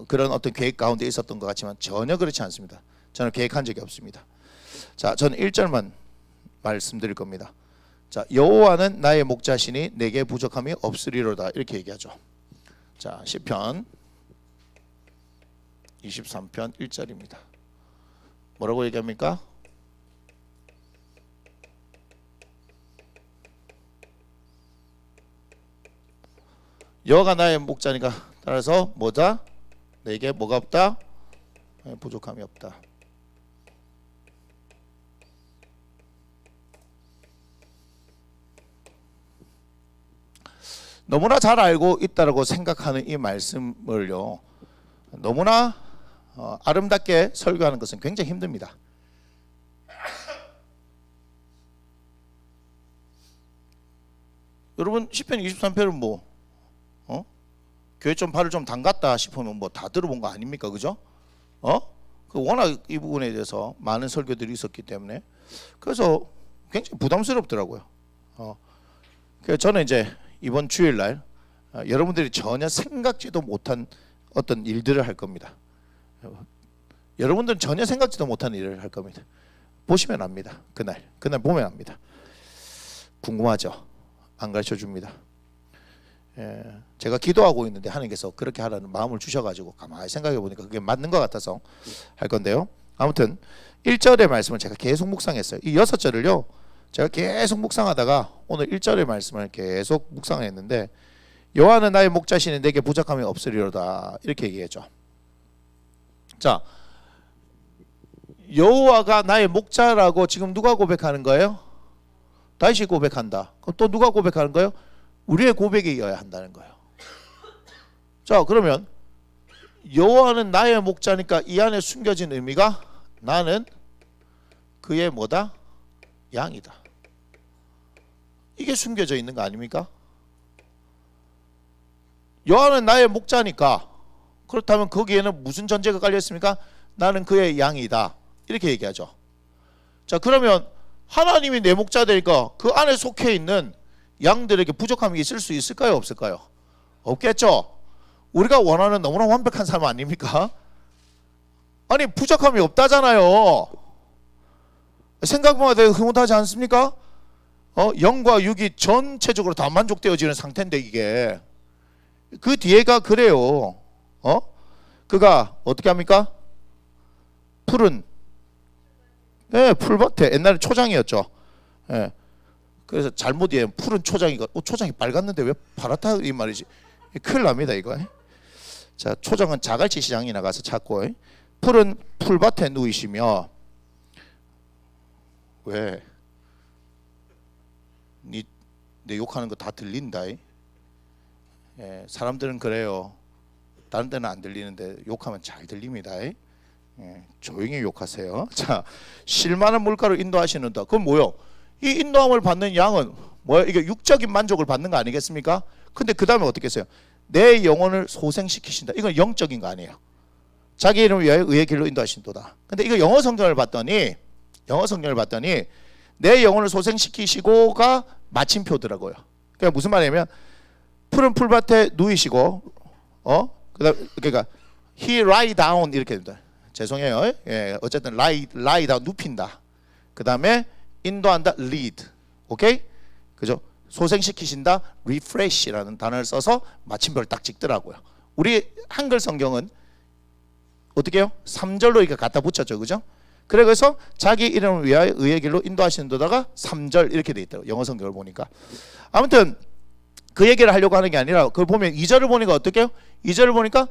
그런 어떤 계획 가운데 있었던 것 같지만 전혀 그렇지 않습니다. 저는 계획한 적이 없습니다. 자, 저는 1절만 말씀드릴 겁니다. 자, 여호와는 나의 목자시니 내게 부족함이 없으리로다, 이렇게 얘기하죠. 자, 시편 23편 1절입니다. 뭐라고 얘기합니까? 여호와가 나의 목자니까 따라서 뭐다? 내게 뭐가 없다? 부족함이 없다. 너무나 잘 알고 있다라고 생각하는 이 말씀을요, 너무나 아름답게 설교하는 것은 굉장히 힘듭니다. 여러분, 시편 23편은 뭐 교회 좀 발을 좀 담갔다 싶으면 뭐 다 들어본 거 아닙니까? 그죠? 워낙 이 부분에 대해서 많은 설교들이 있었기 때문에 그래서 굉장히 부담스럽더라고요. 그래서 저는 이제 이번 주일날 여러분들이 전혀 생각지도 못한 어떤 일들을 할 겁니다. 여러분들은 전혀 생각지도 못한 일을 할 겁니다. 보시면 압니다. 그날 보면 압니다. 궁금하죠? 안 가르쳐 줍니다. 제가 기도하고 있는데 하나님께서 그렇게 하라는 마음을 주셔가지고 가만히 생각해 보니까 그게 맞는 것 같아서 할 건데요. 아무튼 1절의 말씀을 제가 계속 묵상했어요. 이 6절을요 제가 계속 묵상하다가 오늘 1절의 말씀을 계속 묵상했는데, 여호와는 나의 목자시니 내게 부족함이 없으리로다 이렇게 얘기했죠. 자, 여호와가 나의 목자라고 지금 누가 고백하는 거예요? 다윗이 고백한다. 그럼 또 누가 고백하는 거예요? 우리의 고백이어야 한다는 거예요. 자, 그러면 여호와는 나의 목자니까 이 안에 숨겨진 의미가 나는 그의 뭐다? 양이다. 이게 숨겨져 있는 거 아닙니까? 여호와는 나의 목자니까, 그렇다면 거기에는 무슨 전제가 깔려 있습니까? 나는 그의 양이다 이렇게 얘기하죠. 자, 그러면 하나님이 내 목자 되니까 그 안에 속해 있는 양들에게 부족함이 있을 수 있을까요? 없을까요? 없겠죠. 우리가 원하는 너무나 완벽한 삶 아닙니까? 아니, 부족함이 없다잖아요. 생각보다 되게 흐뭇하지 않습니까? 영과 육이 전체적으로 다 만족되어지는 상태인데, 이게 그 뒤에가 그래요. 그가 어떻게 합니까? 푸른 풀밭에, 옛날에 초장이었죠. 그래서 잘못 이해, 푸른 초장이가 초장이 빨갛는데 왜 파랗다 이 말이지. 큰일 납니다 이거. 자, 초장은 자갈치 시장에 나가서 찾고 푸른 풀밭에 누이시며. 왜? 내 욕하는 거 다 들린다. 사람들은 그래요. 다른 데는 안 들리는데 욕하면 잘 들립니다. 조용히 욕하세요. 자, 실만한 물가로 인도하시는다. 그건 뭐요? 이 인도함을 받는 양은 뭐야? 이게 육적인 만족을 받는 거 아니겠습니까? 근데 그 다음에 어떻게 했어요? 내 영혼을 소생시키신다. 이건 영적인 거 아니에요. 자기 이름을 위하여 의의 길로 인도하신도다. 근데 이거 영어 성경을 봤더니 내 영혼을 소생시키시고가 마침표더라고요. 그러니까 무슨 말이냐면 푸른 풀밭에 누이시고 그러니까 he lie down 이렇게 됩니다. 죄송해요. 어쨌든 lie down 눕힌다. 그 다음에 인도한다 lead. 오케이? 그죠? 소생시키신다 refresh라는 단어를 써서 마침표를 딱 찍더라고요. 우리 한글 성경은 어떻게 해요? 3절로 이렇게 갖다 붙였죠. 그죠? 그래서 자기 이름을 위하여 의의 길로 인도하시는 데다가 3절 이렇게 돼 있더라고요. 영어 성경을 보니까. 아무튼 그 얘기를 하려고 하는 게 아니라 그걸 보면 2절을 보니까 어떻게 해요? 2절을 보니까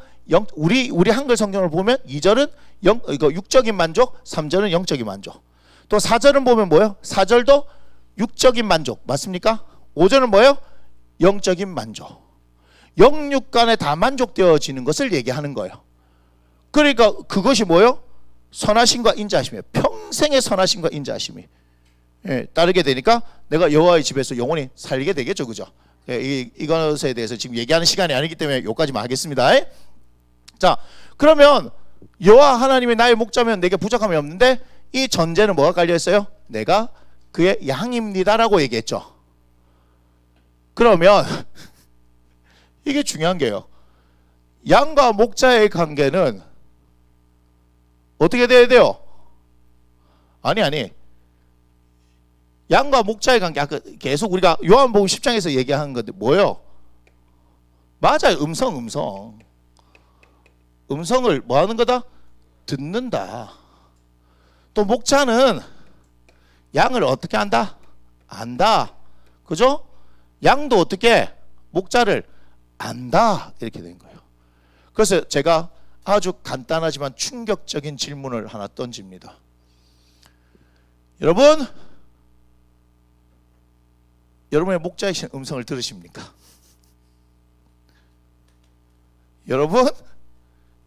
우리 한글 성경을 보면 2절은 이거 육적인 만족, 3절은 영적인 만족. 또 4절은 보면 뭐예요? 4절도 육적인 만족 맞습니까? 5절은 뭐예요? 영적인 만족. 영육간에 다 만족되어지는 것을 얘기하는 거예요. 그러니까 그것이 뭐예요? 선하심과 인자하심이에요. 평생의 선하심과 인자하심이 따르게 되니까 내가 여호와의 집에서 영원히 살게 되겠죠. 그죠? 이것에 대해서 지금 얘기하는 시간이 아니기 때문에 여기까지만 하겠습니다. 자, 그러면 여호와 하나님이 나의 목자면 내게 부족함이 없는데, 이 전제는 뭐가 깔려 있어요? 내가 그의 양입니다라고 얘기했죠. 그러면 이게 중요한 게요. 양과 목자의 관계는 어떻게 돼야 돼요? 아니. 양과 목자의 관계, 아까 계속 우리가 요한복음 10장에서 얘기하는 건데 뭐예요? 맞아요. 음성을 뭐 하는 거다? 듣는다. 또 목자는 양을 어떻게 한다? 안다. 그죠? 양도 어떻게 목자를 안다. 이렇게 된 거예요. 그래서 제가 아주 간단하지만 충격적인 질문을 하나 던집니다. 여러분의 목자이신 음성을 들으십니까?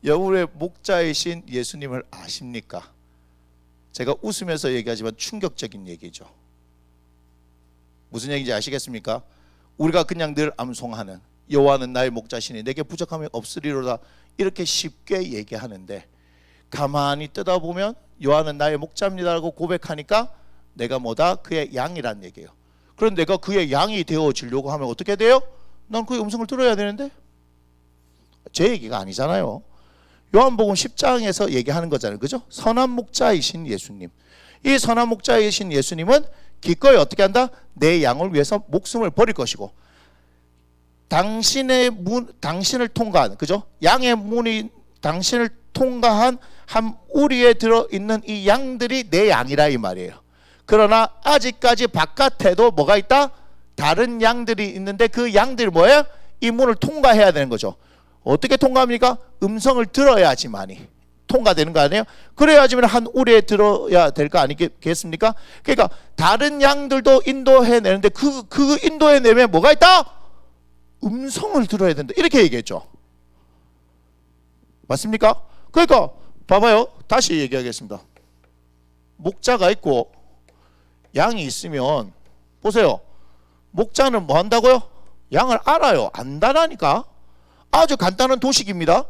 여러분의 목자이신 예수님을 아십니까? 제가 웃으면서 얘기하지만 충격적인 얘기죠. 무슨 얘기인지 아시겠습니까? 우리가 그냥 늘 암송하는 여호와는 나의 목자시니 내게 부족함이 없으리로다 이렇게 쉽게 얘기하는데, 가만히 뜯어보면 요한은 나의 목자입니다라고 고백하니까 내가 뭐다? 그의 양이란 얘기예요. 그런데 내가 그의 양이 되어지려고 하면 어떻게 돼요? 난 그의 음성을 들어야 되는데? 제 얘기가 아니잖아요. 요한복음 10장에서 얘기하는 거잖아요. 그죠? 선한 목자이신 예수님. 이 선한 목자이신 예수님은 기꺼이 어떻게 한다? 내 양을 위해서 목숨을 버릴 것이고, 당신을 통과한, 그죠? 양의 문이 당신을 통과한 한 우리에 들어있는 이 양들이 내 양이라 이 말이에요. 그러나 아직까지 바깥에도 뭐가 있다? 다른 양들이 있는데 그 양들이 뭐예요? 이 문을 통과해야 되는 거죠. 어떻게 통과합니까? 음성을 들어야지만이 통과되는 거 아니에요? 그래야지만 한 우리에 들어야 될 거 아니겠습니까? 그러니까 다른 양들도 인도해내는데 그 인도해내면 뭐가 있다? 음성을 들어야 된다. 이렇게 얘기했죠. 맞습니까? 그러니까 봐봐요. 다시 얘기하겠습니다. 목자가 있고 양이 있으면 보세요. 목자는 뭐 한다고요? 양을 알아요. 안다라니까. 아주 간단한 도식입니다.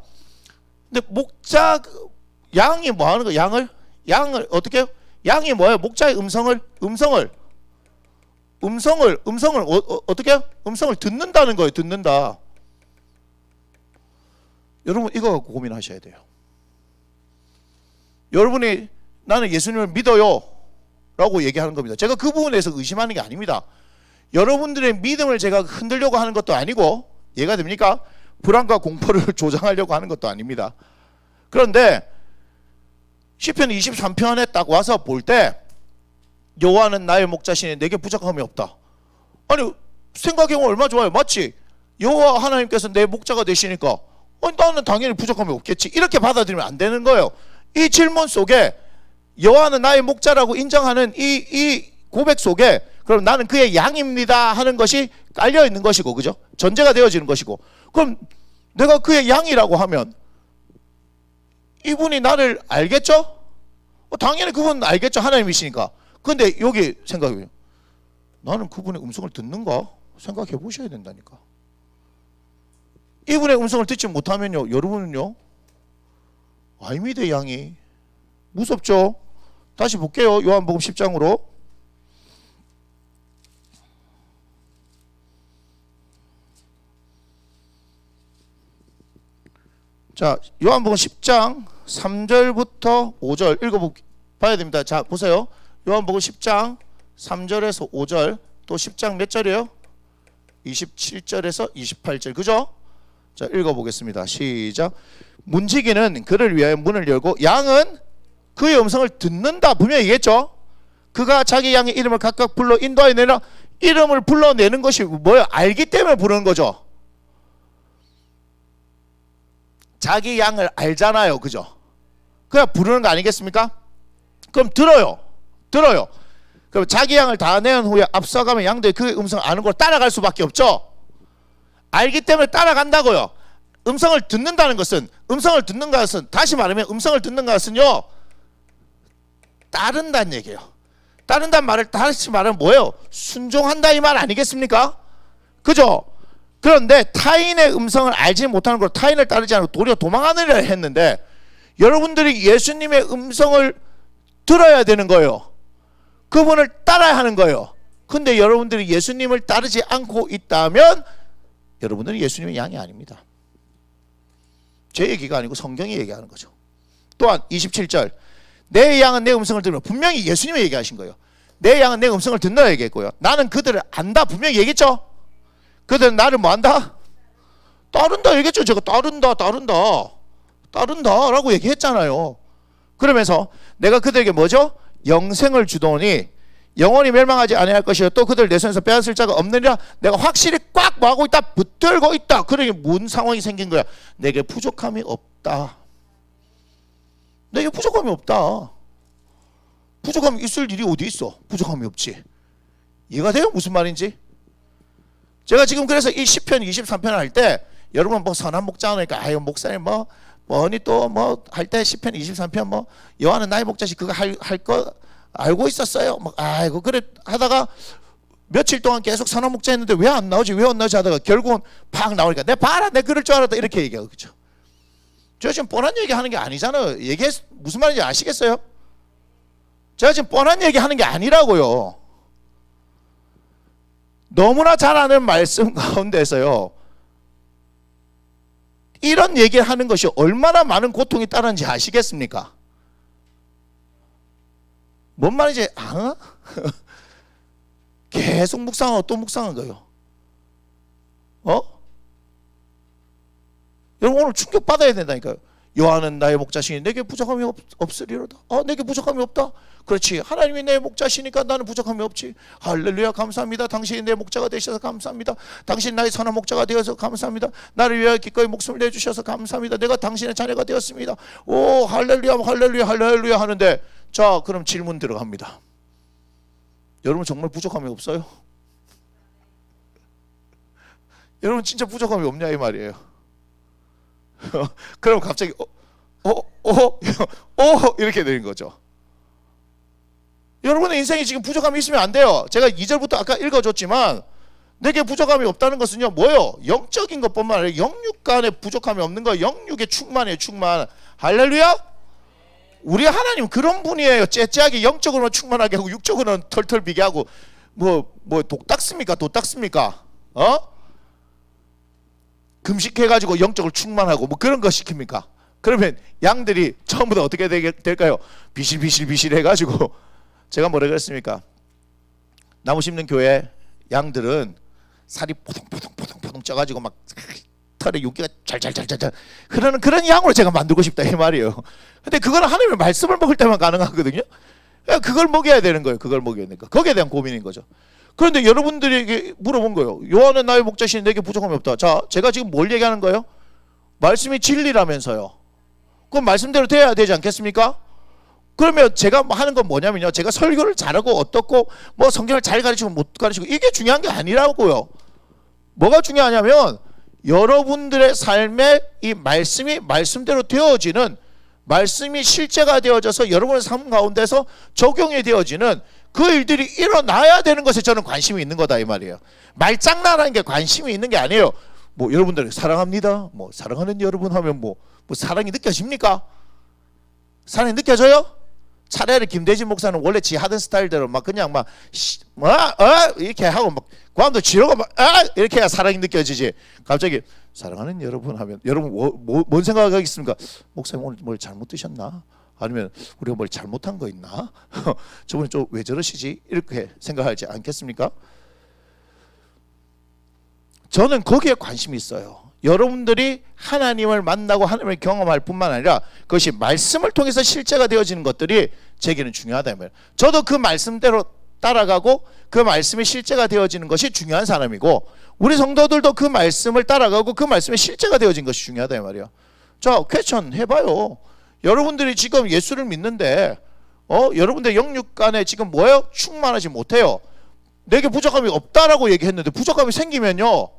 근데 양이 뭐 하는 거예요? 양을 어떻게 해요? 양이 뭐예요? 목자의 음성을 어떻게 해요? 음성을 듣는다는 거예요. 듣는다. 여러분 이거 갖고 고민하셔야 돼요. 여러분이 나는 예수님을 믿어요 라고 얘기하는 겁니다. 제가 그 부분에서 의심하는 게 아닙니다. 여러분들의 믿음을 제가 흔들려고 하는 것도 아니고, 이해가 됩니까? 불안과 공포를 조장하려고 하는 것도 아닙니다. 그런데 시편 23편에 딱 와서 볼 때 여호와는 나의 목자시니 내게 부족함이 없다. 아니 생각해보면 얼마나 좋아요. 맞지? 여호와 하나님께서 내 목자가 되시니까 나는 당연히 부족함이 없겠지. 이렇게 받아들이면 안 되는 거예요. 이 질문 속에 여호와는 나의 목자라고 인정하는 이 고백 속에 그럼 나는 그의 양입니다 하는 것이 깔려 있는 것이고, 그죠? 전제가 되어지는 것이고, 그럼 내가 그의 양이라고 하면 이분이 나를 알겠죠? 당연히 그분 알겠죠. 하나님이시니까. 근데 여기 생각해요. 나는 그분의 음성을 듣는가? 생각해 보셔야 된다니까. 이분의 음성을 듣지 못하면요, 여러분은요, 아닙니다. 양이 무섭죠? 다시 볼게요. 요한복음 10장으로. 자, 요한복음 10장 3절부터 5절 읽어봐야 됩니다. 자, 보세요. 요한복음 10장 3절에서 5절, 또 10장 몇 절이에요? 27절에서 28절, 그죠? 자, 읽어보겠습니다. 시작. 문지기는 그를 위하여 문을 열고 양은 그의 음성을 듣는다. 분명히 얘기했죠. 그가 자기 양의 이름을 각각 불러 인도하여 내라. 이름을 불러내는 것이 뭐예요? 알기 때문에 부르는 거죠. 자기 양을 알잖아요. 그죠? 그냥 부르는 거 아니겠습니까? 그럼 들어요. 그럼 자기 양을 다 내은 후에 앞서가면 양들이 그의 음성을 아는 걸 따라갈 수밖에 없죠. 알기 때문에 따라간다고요. 음성을 듣는다는 것은, 다시 말하면 음성을 듣는 것은요, 따른다는 얘기예요. 따른다는 말을 다시 말하면 뭐예요? 순종한다 이 말 아니겠습니까? 그죠? 그런데 타인의 음성을 알지 못하는 걸 타인을 따르지 않고 도리어 도망하느라 했는데, 여러분들이 예수님의 음성을 들어야 되는 거예요. 그분을 따라야 하는 거예요. 근데 여러분들이 예수님을 따르지 않고 있다면 여러분들은 예수님의 양이 아닙니다. 제 얘기가 아니고 성경이 얘기하는 거죠. 또한 27절, 내 양은 내 음성을 들으며, 분명히 예수님이 얘기하신 거예요. 내 양은 내 음성을 듣는다 얘기했고요. 나는 그들을 안다 분명히 얘기했죠. 그들은 나를 뭐 한다? 따른다 얘기했죠. 제가 따른다라고 얘기했잖아요. 그러면서 내가 그들에게 뭐죠? 영생을 주더니 영원히 멸망하지 아니할 것이요 또 그들 내 손에서 빼앗을 자가 없느니라. 내가 확실히 꽉 뭐하고 있다? 붙들고 있다. 그러니 무슨 상황이 생긴 거야? 내게 부족함이 없다. 내게 부족함이 없다. 부족함이 있을 일이 어디 있어? 부족함이 없지. 이해가 돼요? 무슨 말인지? 제가 지금 그래서 이 시편 23편을 할 때 여러분 뭐 선한 목자니까 아유 목사님 뭐니 또 뭐 할 때 시편 23편 뭐 여호와는 나의 목자시 그거 할 거 알고 있었어요. 뭐 아이고 그래 하다가 며칠 동안 계속 선한 목자 했는데 왜 안 나오지 하다가 결국은 팍 나오니까 내 봐라 내 그럴 줄 알았다 이렇게 얘기하고 그죠. 제가 지금 뻔한 얘기 하는 게 아니잖아요. 무슨 말인지 아시겠어요? 제가 지금 뻔한 얘기 하는 게 아니라고요. 너무나 잘 아는 말씀 가운데서요, 이런 얘기를 하는 것이 얼마나 많은 고통이 따르는지 아시겠습니까? 뭔 말인지 계속 묵상하고 또 묵상한 거예요. 여러분 오늘 충격 받아야 된다니까요. 여호와는 나의 목자시니 내게 부족함이 없으리로다. 내게 부족함이 없다. 그렇지. 하나님이 내 목자시니까 나는 부족함이 없지. 할렐루야, 감사합니다. 당신이 내 목자가 되셔서 감사합니다. 당신 나의 선한 목자가 되어서 감사합니다. 나를 위하여 기꺼이 목숨을 내주셔서 감사합니다. 내가 당신의 자녀가 되었습니다. 오, 할렐루야, 할렐루야, 할렐루야 하는데, 자, 그럼 질문 들어갑니다. 여러분 정말 부족함이 없어요? 여러분 진짜 부족함이 없냐 이 말이에요. 그럼 갑자기 이렇게 되는 거죠. 여러분의 인생에 지금 부족함이 있으면 안 돼요. 제가 2절부터 아까 읽어줬지만 내게 부족함이 없다는 것은요 뭐예요? 영적인 것뿐만 아니라 영육 간에 부족함이 없는 거예요. 영육의 충만이에요. 충만. 할렐루야. 우리 하나님 그런 분이에요. 째째하게 영적으로만 충만하게 하고 육적으로는 털털 비게 하고 뭐 독닥습니까? 도닥습니까? 금식해가지고 영적으로 충만하고 뭐 그런 거 시킵니까? 그러면 양들이 처음부터 어떻게 될까요? 비실비실 해가지고 제가 뭐라 그랬습니까? 나무 심는 교회 양들은 살이 포동포동 쪄가지고 막 털에 윤기가 잘잘잘잘 흐르는 그런 양으로 제가 만들고 싶다 이 말이에요. 근데 그거는 하나님의 말씀을 먹을 때만 가능하거든요. 그걸 먹여야 되는 거예요. 그걸 먹여야 되는 거. 거기에 대한 고민인 거죠. 그런데 여러분들에게 물어본 거예요. 여호와는 나의 목자시니 내게 부족함이 없다. 자, 제가 지금 뭘 얘기하는 거예요? 말씀이 진리라면서요. 그럼 말씀대로 돼야 되지 않겠습니까? 그러면 제가 하는 건 뭐냐면요, 제가 설교를 잘하고 어떻고 뭐 성경을 잘 가르치고 못 가르치고 이게 중요한 게 아니라고요. 뭐가 중요하냐면 여러분들의 삶에 이 말씀이 말씀대로 되어지는, 말씀이 실제가 되어져서 여러분의 삶 가운데서 적용이 되어지는 그 일들이 일어나야 되는 것에 저는 관심이 있는 거다 이 말이에요. 말장난하는 게 관심이 있는 게 아니에요. 뭐 여러분들 사랑합니다. 뭐 사랑하는 여러분 하면 뭐 사랑이 느껴집니까? 사랑이 느껴져요? 차라리 김대진 목사는 원래 지 하던 스타일대로 막 그냥 막 이렇게 하고 막 고함도 지르고 막 이렇게 해야 사랑이 느껴지지. 갑자기 사랑하는 여러분 하면 여러분 뭔 생각하겠습니까? 목사님 오늘 뭘 잘못 드셨나? 아니면 우리가 뭘 잘못한 거 있나? 저분이 좀 왜 저러시지? 이렇게 생각하지 않겠습니까? 저는 거기에 관심이 있어요. 여러분들이 하나님을 만나고 하나님을 경험할 뿐만 아니라 그것이 말씀을 통해서 실제가 되어지는 것들이 제게는 중요하다면, 저도 그 말씀대로 따라가고 그 말씀이 실제가 되어지는 것이 중요한 사람이고, 우리 성도들도 그 말씀을 따라가고 그 말씀이 실제가 되어진 것이 중요하다 이 말이에요. 자, 퀘스천 해봐요. 여러분들이 지금 예수를 믿는데 여러분들 영육 간에 지금 뭐예요? 충만하지 못해요. 내게 부족함이 없다라고 얘기했는데 부족함이 생기면요,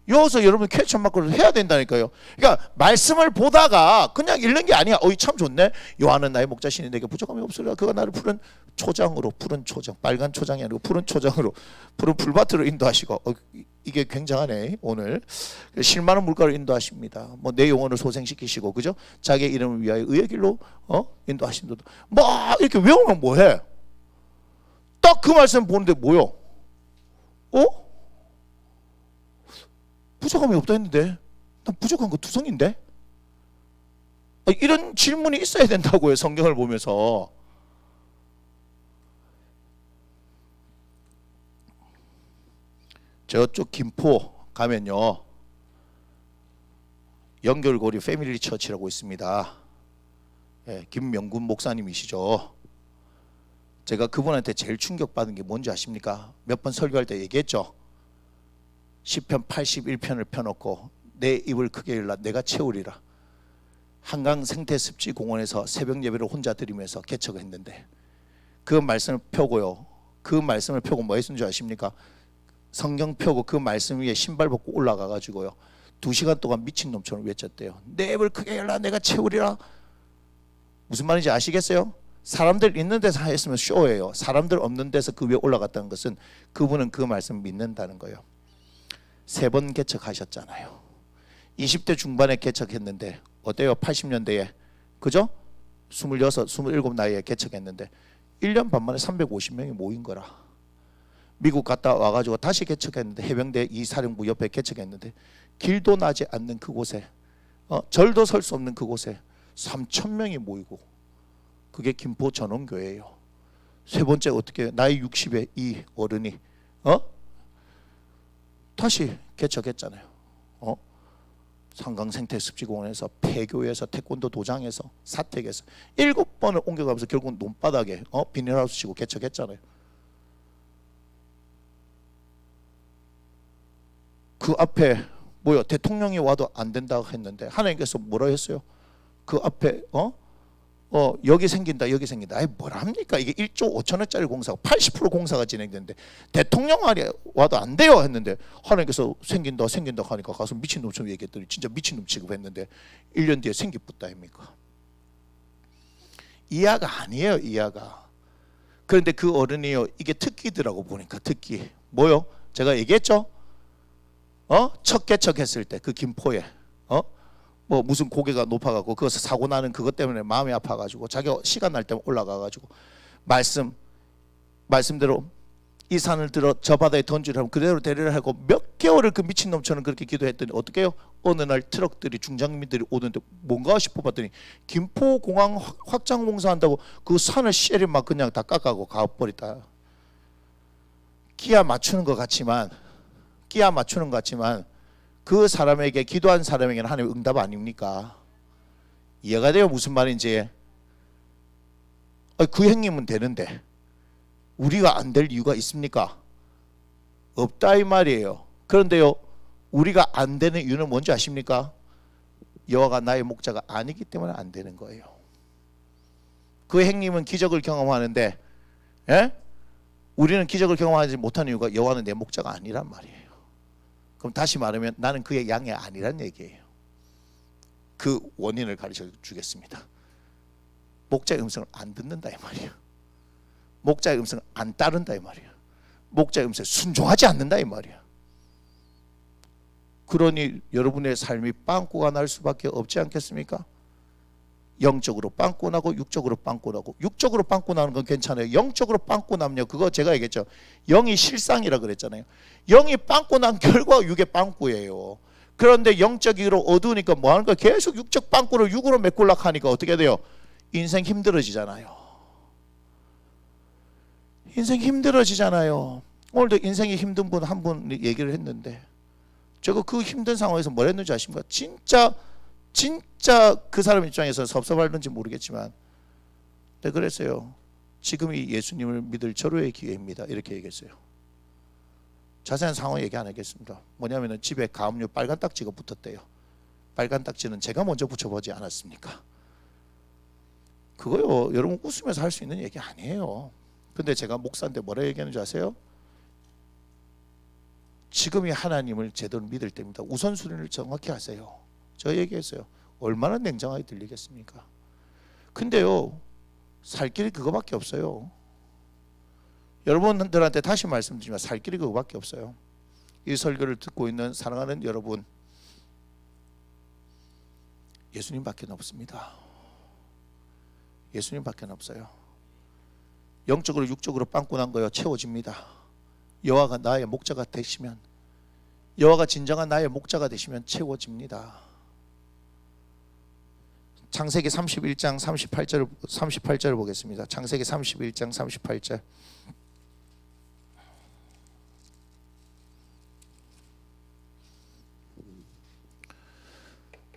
여기서 여러분 퀘스천 마크를 해야 된다니까요. 그러니까 말씀을 보다가 그냥 읽는 게 아니야. 참 좋네. 여호와는 나의 목자시니 내게 부족함이 없으리라. 그가 나를 푸른 초장으로, 푸른 초장, 빨간 초장이 아니고 푸른 초장으로, 푸른 풀밭으로 인도하시고, 이게 굉장하네. 오늘 실만한 물가로 인도하십니다. 뭐 내 영혼을 소생시키시고, 그죠? 자기의 이름을 위하여 의의 길로 인도하신다. 뭐 이렇게 외우면 뭐해? 딱 그 말씀 보는데 뭐요? 부족함이 없다 했는데 난 부족한 거 투성인데? 이런 질문이 있어야 된다고요. 성경을 보면서. 저쪽 김포 가면요, 연결고리 패밀리 처치라고 있습니다. 김명군 목사님이시죠. 제가 그분한테 제일 충격받은 게 뭔지 아십니까? 몇 번 설교할 때 얘기했죠. 시편 81편을 펴놓고 내 입을 크게 열라 내가 채우리라. 한강 생태습지공원에서 새벽 예배를 혼자 드리면서 개척을 했는데 그 말씀을 펴고요, 그 말씀을 펴고 뭐 했는 줄 아십니까? 성경 펴고 그 말씀 위에 신발 벗고 올라가 가지고요 2시간 동안 미친놈처럼 외쳤대요. 내 입을 크게 열라 내가 채우리라. 무슨 말인지 아시겠어요? 사람들 있는 데서 했으면 쇼예요. 사람들 없는 데서 그 위에 올라갔다는 것은 그분은 그 말씀 믿는다는 거예요. 3번 개척하셨잖아요. 20대 중반에 개척했는데 어때요? 80년대에 그죠? 26, 27 나이에 개척했는데 1년 반 만에 350명이 모인 거라. 미국 갔다 와가지고 다시 개척했는데 해병대 이사령부 옆에 개척했는데 길도 나지 않는 그곳에 절도 설 수 없는 그곳에 3,000명이 모이고 그게 김포 전원교회예요. 세 번째 어떻게 나이 60에 이 어른이 다시 개척했잖아요. 상강생태습지공원에서 폐교에서 태권도 도장에서 사택에서 7번을 옮겨가면서 결국 논바닥에 비닐하우스 치고 개척했잖아요. 그 앞에 뭐요? 대통령이 와도 안 된다고 했는데 하나님께서 뭐라 했어요? 그 앞에 여기 생긴다 여기 생긴다. 아이 뭐랍니까? 이게 1조 5천억짜리 공사가 80% 공사가 진행되는데 대통령 와도 안 돼요 했는데 하나님께서 생긴다 하니까 가서 미친놈처럼 얘기했더니 진짜 미친놈 취급했는데 1년 뒤에 생기붙다 아닙니까? 이하가 아니에요. 이하가. 그런데 그 어른이요 이게 특기더라고 보니까 특기 뭐요? 제가 얘기했죠? 첫 개척했을 때 그 김포에 뭐 무슨 고개가 높아가고 그것을 사고 나는 그것 때문에 마음이 아파가지고 자기가 시간 날 때만 올라가가지고 말씀대로 이 산을 들어 저 바다에 던지라면 그대로 데리라 하고 몇 개월을 그 미친놈처럼 그렇게 기도했더니 어떻게 해요? 어느 날 트럭들이 중장민들이 오는데 뭔가 싶어 봤더니 김포공항 확장 공사한다고 그 산을 씨를 막 그냥 다 깎아고 가버렸다. 끼야 맞추는 것 같지만 그 사람에게 기도한 사람에게는 하나님 응답 아닙니까? 이해가 돼요? 무슨 말인지. 그 행님은 되는데 우리가 안 될 이유가 있습니까? 없다 이 말이에요. 그런데요 우리가 안 되는 이유는 뭔지 아십니까? 여호와가 나의 목자가 아니기 때문에 안 되는 거예요. 그 행님은 기적을 경험하는데 우리는 기적을 경험하지 못하는 이유가 여호와는 내 목자가 아니란 말이에요. 그럼 다시 말하면 나는 그의 양이 아니란 얘기예요. 그 원인을 가르쳐 주겠습니다. 목자의 음성을 안 듣는다 이 말이에요. 목자의 음성을 안 따른다 이 말이에요. 목자의 음성에 순종하지 않는다 이 말이에요. 그러니 여러분의 삶이 빵꾸가 날 수밖에 없지 않겠습니까? 영적으로 빵꾸 나고 육적으로 빵꾸 나고. 육적으로 빵꾸 나는 건 괜찮아요. 영적으로 빵꾸 나면요 그거 제가 얘기했죠. 영이 실상이라 그랬잖아요. 영이 빵꾸 난 결과 육의 빵꾸예요. 그런데 영적으로 어두우니까 뭐 하는 거야? 계속 육적 빵꾸를 육으로 메꾸려고 하니까 어떻게 돼요? 인생 힘들어지잖아요. 인생 힘들어지잖아요. 오늘도 인생이 힘든 분 한 분 얘기를 했는데 제가 그 힘든 상황에서 뭘 했는지 아십니까? 진짜 그 사람 입장에서 섭섭할는지 모르겠지만 네, 그랬어요. 지금이 예수님을 믿을 절호의 기회입니다. 이렇게 얘기했어요. 자세한 상황 얘기 안 하겠습니다. 뭐냐면은 집에 가압류 빨간 딱지가 붙었대요. 빨간 딱지는 제가 먼저 붙여보지 않았습니까? 그거요 여러분 웃으면서 할 수 있는 얘기 아니에요. 근데 제가 목사인데 뭐라 얘기하는지 아세요? 지금이 하나님을 제대로 믿을 때입니다. 우선순위를 정확히 하세요. 저 얘기했어요. 얼마나 냉정하게 들리겠습니까? 근데요 살 길이 그거밖에 없어요. 여러분들한테 다시 말씀드리지만 살 길이 그거밖에 없어요. 이 설교를 듣고 있는 사랑하는 여러분, 예수님밖에 없습니다. 예수님밖에 없어요. 영적으로 육적으로 빵꾸 난 거요 채워집니다. 여호와가 나의 목자가 되시면, 여호와가 진정한 나의 목자가 되시면 채워집니다. 창세기 31장 38절을 보겠습니다. 창세기 31장 38절.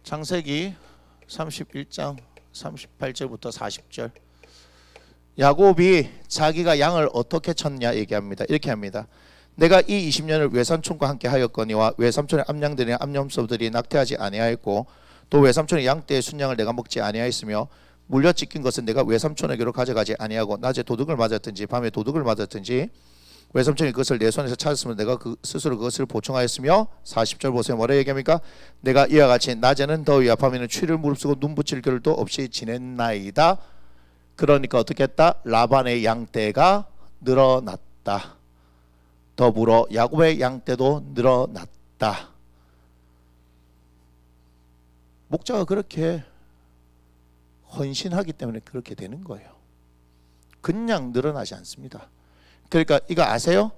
창세기 31장 38절부터 40절. 야곱이 자기가 양을 어떻게 쳤냐 얘기합니다. 이렇게 합니다. 내가 이 20년을 외삼촌과 함께 하였거니와 외삼촌의 암양들이나 암염소들이 낙태하지 아니하였고 또 외삼촌의 양떼의 순양을 내가 먹지 아니하였으며 물려 찢긴 것은 내가 외삼촌에게로 가져가지 아니하고 낮에 도둑을 맞았든지 밤에 도둑을 맞았든지 외삼촌이 그것을 내 손에서 찾았으면 내가 스스로 그것을 보충하였으며 40절 보세요. 뭐라 얘기합니까? 내가 이와 같이 낮에는 더위와 밤에는 추위를 무릅쓰고 눈 붙일 겨를도 없이 지냈나이다. 그러니까 어떻게 했다? 라반의 양떼가 늘어났다. 더불어 야곱의 양떼도 늘어났다. 목자가 그렇게 헌신하기 때문에 그렇게 되는 거예요. 그냥 늘어나지 않습니다. 그러니까 이거 아세요?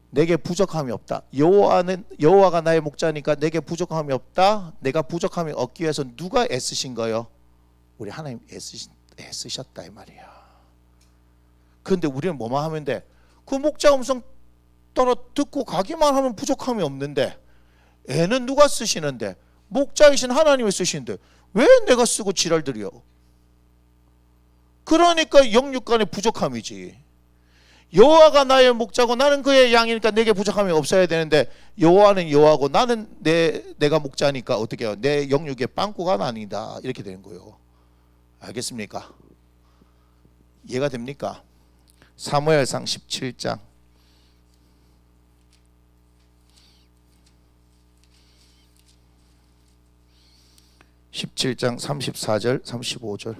내게 부족함이 없다. 여호와가 나의 목자니까 내게 부족함이 없다. 내가 부족함이 없기 위해서 누가 애쓰신 거예요? 우리 하나님 애쓰셨다 이 말이야. 그런데 우리는 뭐만 하면 돼? 그 목자 음성 따라 듣고 가기만 하면 부족함이 없는데, 애는 누가 쓰시는데? 목자이신 하나님이 쓰시는데 왜 내가 쓰고 지랄들이요? 그러니까 영육간의 부족함이지. 여호와가 나의 목자고 나는 그의 양이니까 내게 부족함이 없어야 되는데, 여호와는 여호와고 나는 내가 목자니까 어떻게 해요? 내 영육의 빵꾸가 아니다 이렇게 되는 거예요. 알겠습니까? 이해가 됩니까? 사무엘상 17장 34절 35절.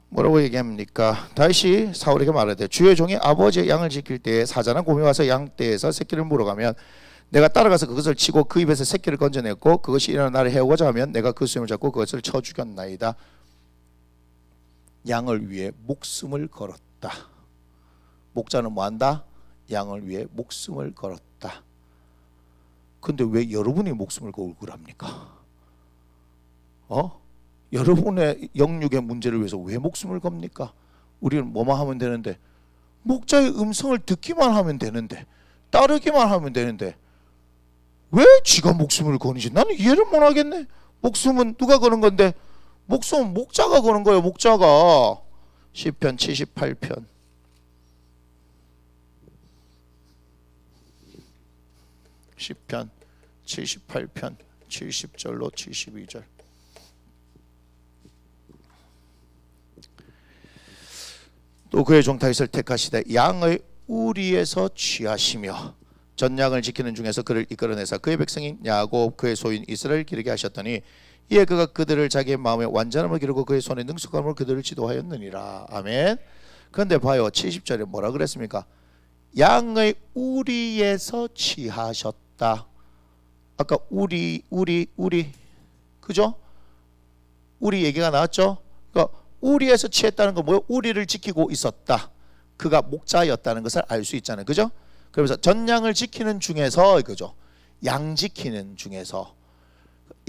뭐라고 얘기합니까? 다시 사울에게 말하되 주의 종이 아버지의 양을 지킬 때에 사자나 곰이 와서 양떼에서 새끼를 물어가면 내가 따라가서 그것을 치고 그 입에서 새끼를 건져냈고 그것이 일어나 나를 해오고자 하면 내가 그 수염을 잡고 그것을 쳐 죽였나이다. 양을 위해 목숨을 걸었다. 목자는 뭐한다? 양을 위해 목숨을 걸었다. 근데 왜 여러분이 목숨을 걸고 합니까? 여러분의 영육의 문제를 위해서 왜 목숨을 겁니까? 우리는 뭐만 하면 되는데, 목자의 음성을 듣기만 하면 되는데, 따르기만 하면 되는데 왜 지가 목숨을 거는지 나는 이해를 못 하겠네. 목숨은 누가 거는 건데? 목숨은 목자가 거는 거예요. 목자가. 시편 78편 78편 70절로 72절. 또 그의 종 다윗을 택하시되 양의 우리에서 취하시며 전양을 지키는 중에서 그를 이끌어내사 그의 백성인 야곱 그의 소인 이스라엘 기르게 하셨더니 이에 그가 그들을 자기의 마음에 완전함을 기르고 그의 손에 능숙함을 그들을 지도하였느니라. 아멘. 그런데 봐요, 70절에 뭐라 그랬습니까? 양의 우리에서 취하셨다. 아까 우리 그죠? 우리 얘기가 나왔죠? 그러니까 우리에서 취했다는 건 뭐예요? 우리를 지키고 있었다. 그가 목자였다는 것을 알 수 있잖아요. 그죠? 그래서 전양을 지키는 중에서, 그죠? 양 지키는 중에서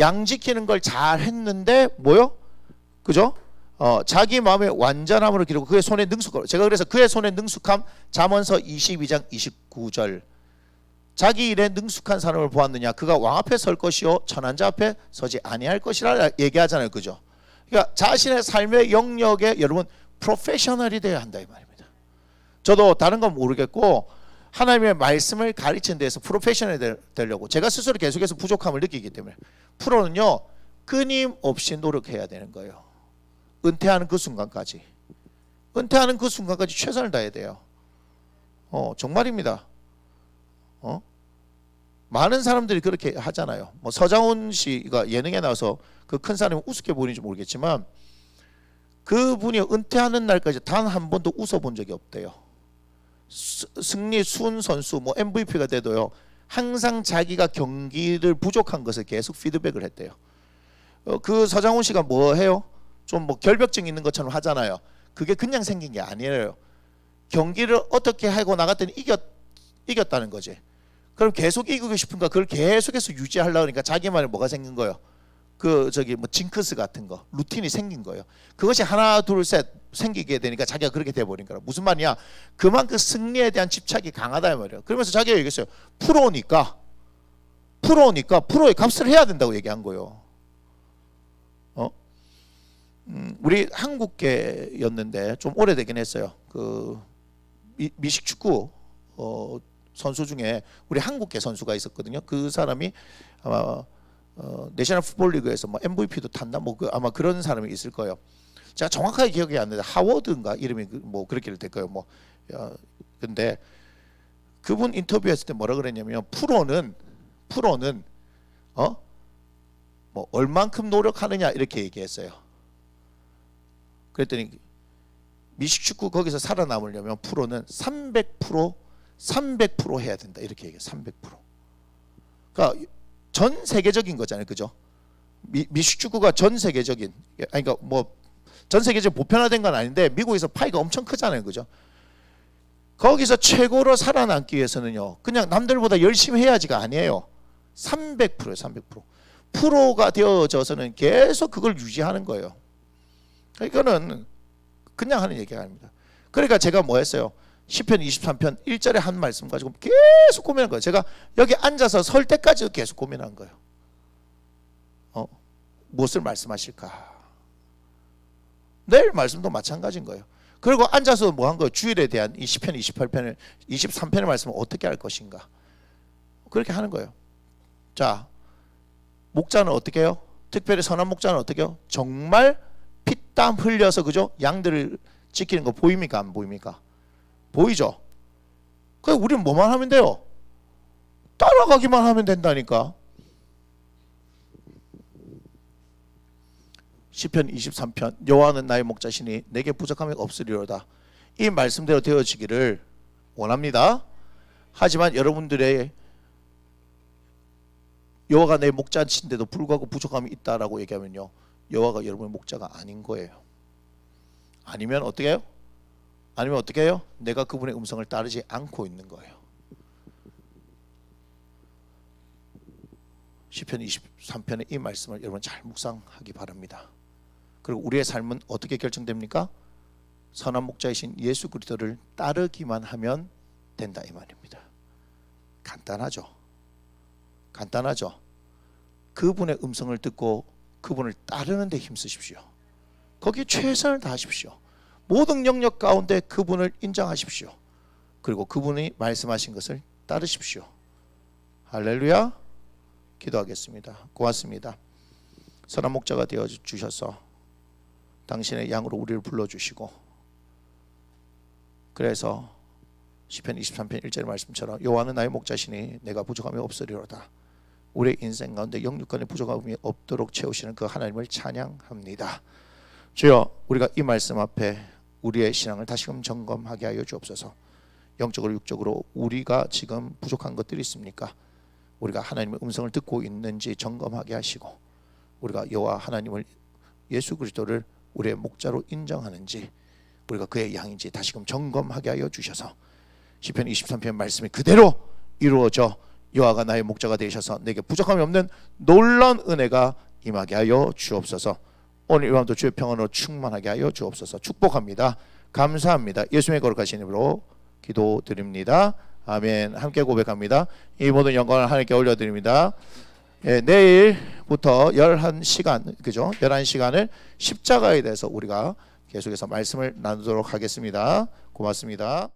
양 지키는 걸 잘 했는데 뭐요? 그죠? 자기 마음의 완전함으로 기르고 그의 손에 능숙함. 제가 그래서 그의 손에 능숙함, 잠언서 22장 29절. 자기 일에 능숙한 사람을 보았느냐? 그가 왕 앞에 설 것이요 천한 자 앞에 서지 아니할 것이라 얘기하잖아요. 그죠? 그러니까 자신의 삶의 영역에 여러분 프로페셔널이 되어야 한다 이 말입니다. 저도 다른 건 모르겠고 하나님의 말씀을 가르치는 데서 프로페셔널이 되려고 제가 스스로 계속해서 부족함을 느끼기 때문에 프로는요 끊임없이 노력해야 되는 거예요. 은퇴하는 그 순간까지 최선을 다해야 돼요. 정말입니다. 많은 사람들이 그렇게 하잖아요. 뭐 서장훈 씨가 예능에 나와서 그 큰 사람이 우습게 보이는지 모르겠지만 그분이 은퇴하는 날까지 단 한 번도 웃어본 적이 없대요. 승리 수훈 선수 뭐 MVP가 돼도요 항상 자기가 경기를 부족한 것을 계속 피드백을 했대요. 그 서장훈 씨가 뭐 해요? 좀 뭐 결벽증 있는 것처럼 하잖아요. 그게 그냥 생긴 게 아니에요. 경기를 어떻게 하고 나갔더니 이겼다는 거지. 그럼 계속 이기고 싶은가? 그걸 계속해서 유지하려고 하니까 자기만의 뭐가 생긴 거예요? 뭐 징크스 같은 거, 루틴이 생긴 거예요. 그것이 하나 둘 셋 생기게 되니까 자기가 그렇게 돼버린 거라. 무슨 말이냐? 그만큼 승리에 대한 집착이 강하다 이 말이에요. 그러면서 자기가 얘기했어요. 프로니까 프로의 값을 해야 된다고 얘기한 거예요. 우리 한국계였는데 좀 오래되긴 했어요. 그 미식 축구 선수 중에 우리 한국계 선수가 있었거든요. 그 사람이 아마 내셔널 풋볼 리그에서 뭐 MVP도 탔나 아마 그런 사람이 있을 거예요. 제가 정확하게 기억이 안 나는데 하워드인가 이름이 뭐 그렇게 될 거예요. 근데 그분 인터뷰했을 때 뭐라 그랬냐면 프로는 뭐 얼만큼 노력하느냐 이렇게 얘기했어요. 그랬더니 미식축구 거기서 살아남으려면 프로는 300% 해야 된다 이렇게 얘기해요. 300%. 그러니까 전 세계적인 거잖아요, 그죠? 미식축구가 전 세계적인, 아니 그러니까 뭐 전 세계적으로 보편화된 건 아닌데 미국에서 파이가 엄청 크잖아요, 그죠? 거기서 최고로 살아남기 위해서는요, 그냥 남들보다 열심히 해야지가 아니에요. 300%예요, 300%. 프로가 되어져서는 계속 그걸 유지하는 거예요. 이거는 그냥 하는 얘기가 아닙니다. 그러니까 제가 뭐 했어요? 시편 23편 1절에 한 말씀 가지고 계속 고민한 거예요. 제가 여기 앉아서 설 때까지도 계속 고민한 거예요. 무엇을 말씀하실까? 내일 말씀도 마찬가지인 거예요. 그리고 앉아서 뭐 한 거예요? 주일에 대한 이 시편 28편을 23편의 말씀을 어떻게 할 것인가? 그렇게 하는 거예요. 자, 목자는 어떻게 해요? 특별히 선한 목자는 어떻게 해요? 정말 피땀 흘려서, 그죠? 양들을 지키는 거 보입니까? 안 보입니까? 보이죠? 그래, 우리는 뭐만 하면 돼요? 따라가기만 하면 된다니까. 시편 23편 여호와는 나의 목자시니 내게 부족함이 없으리로다. 이 말씀대로 되어지기를 원합니다. 하지만 여러분들의 여호와가 내 목자신데도 불구하고 부족함이 있다라고 얘기하면요, 여호와가 여러분의 목자가 아닌 거예요. 아니면 어떻게 해요? 아니면 어떻게 해요? 내가 그분의 음성을 따르지 않고 있는 거예요. 시편 23편의 이 말씀을 여러분 잘 묵상하기 바랍니다. 그리고 우리의 삶은 어떻게 결정됩니까? 선한 목자이신 예수 그리스도를 따르기만 하면 된다 이 말입니다. 간단하죠. 간단하죠. 그분의 음성을 듣고 그분을 따르는 데 힘쓰십시오. 거기에 최선을 다하십시오. 모든 영역 가운데 그분을 인정하십시오. 그리고 그분이 말씀하신 것을 따르십시오. 할렐루야. 기도하겠습니다. 고맙습니다. 선한 목자가 되어 주셔서 당신의 양으로 우리를 불러주시고, 그래서 시편 23편 1절 말씀처럼 여호와는 나의 목자시니 내가 부족함이 없으리로다. 우리의 인생 가운데 영육간의 부족함이 없도록 채우시는 그 하나님을 찬양합니다. 주여, 우리가 이 말씀 앞에 우리의 신앙을 다시금 점검하게 하여 주옵소서. 영적으로 육적으로 우리가 지금 부족한 것들이 있습니까? 우리가 하나님의 음성을 듣고 있는지 점검하게 하시고, 우리가 여호와 하나님을, 예수 그리스도를 우리의 목자로 인정하는지, 우리가 그의 양인지 다시금 점검하게 하여 주셔서 시편 23편 말씀이 그대로 이루어져 여호와가 나의 목자가 되셔서 내게 부족함이 없는 놀라운 은혜가 임하게 하여 주옵소서. 오늘 이 밤도 주의 평안으로 충만하게 하여 주옵소서. 축복합니다. 감사합니다. 예수님의 거룩하신 이름으로 기도드립니다. 아멘. 함께 고백합니다. 이 모든 영광을 하나님께 올려드립니다. 내일부터 11시간, 그죠? 11시간을 십자가에 대해서 우리가 계속해서 말씀을 나누도록 하겠습니다. 고맙습니다.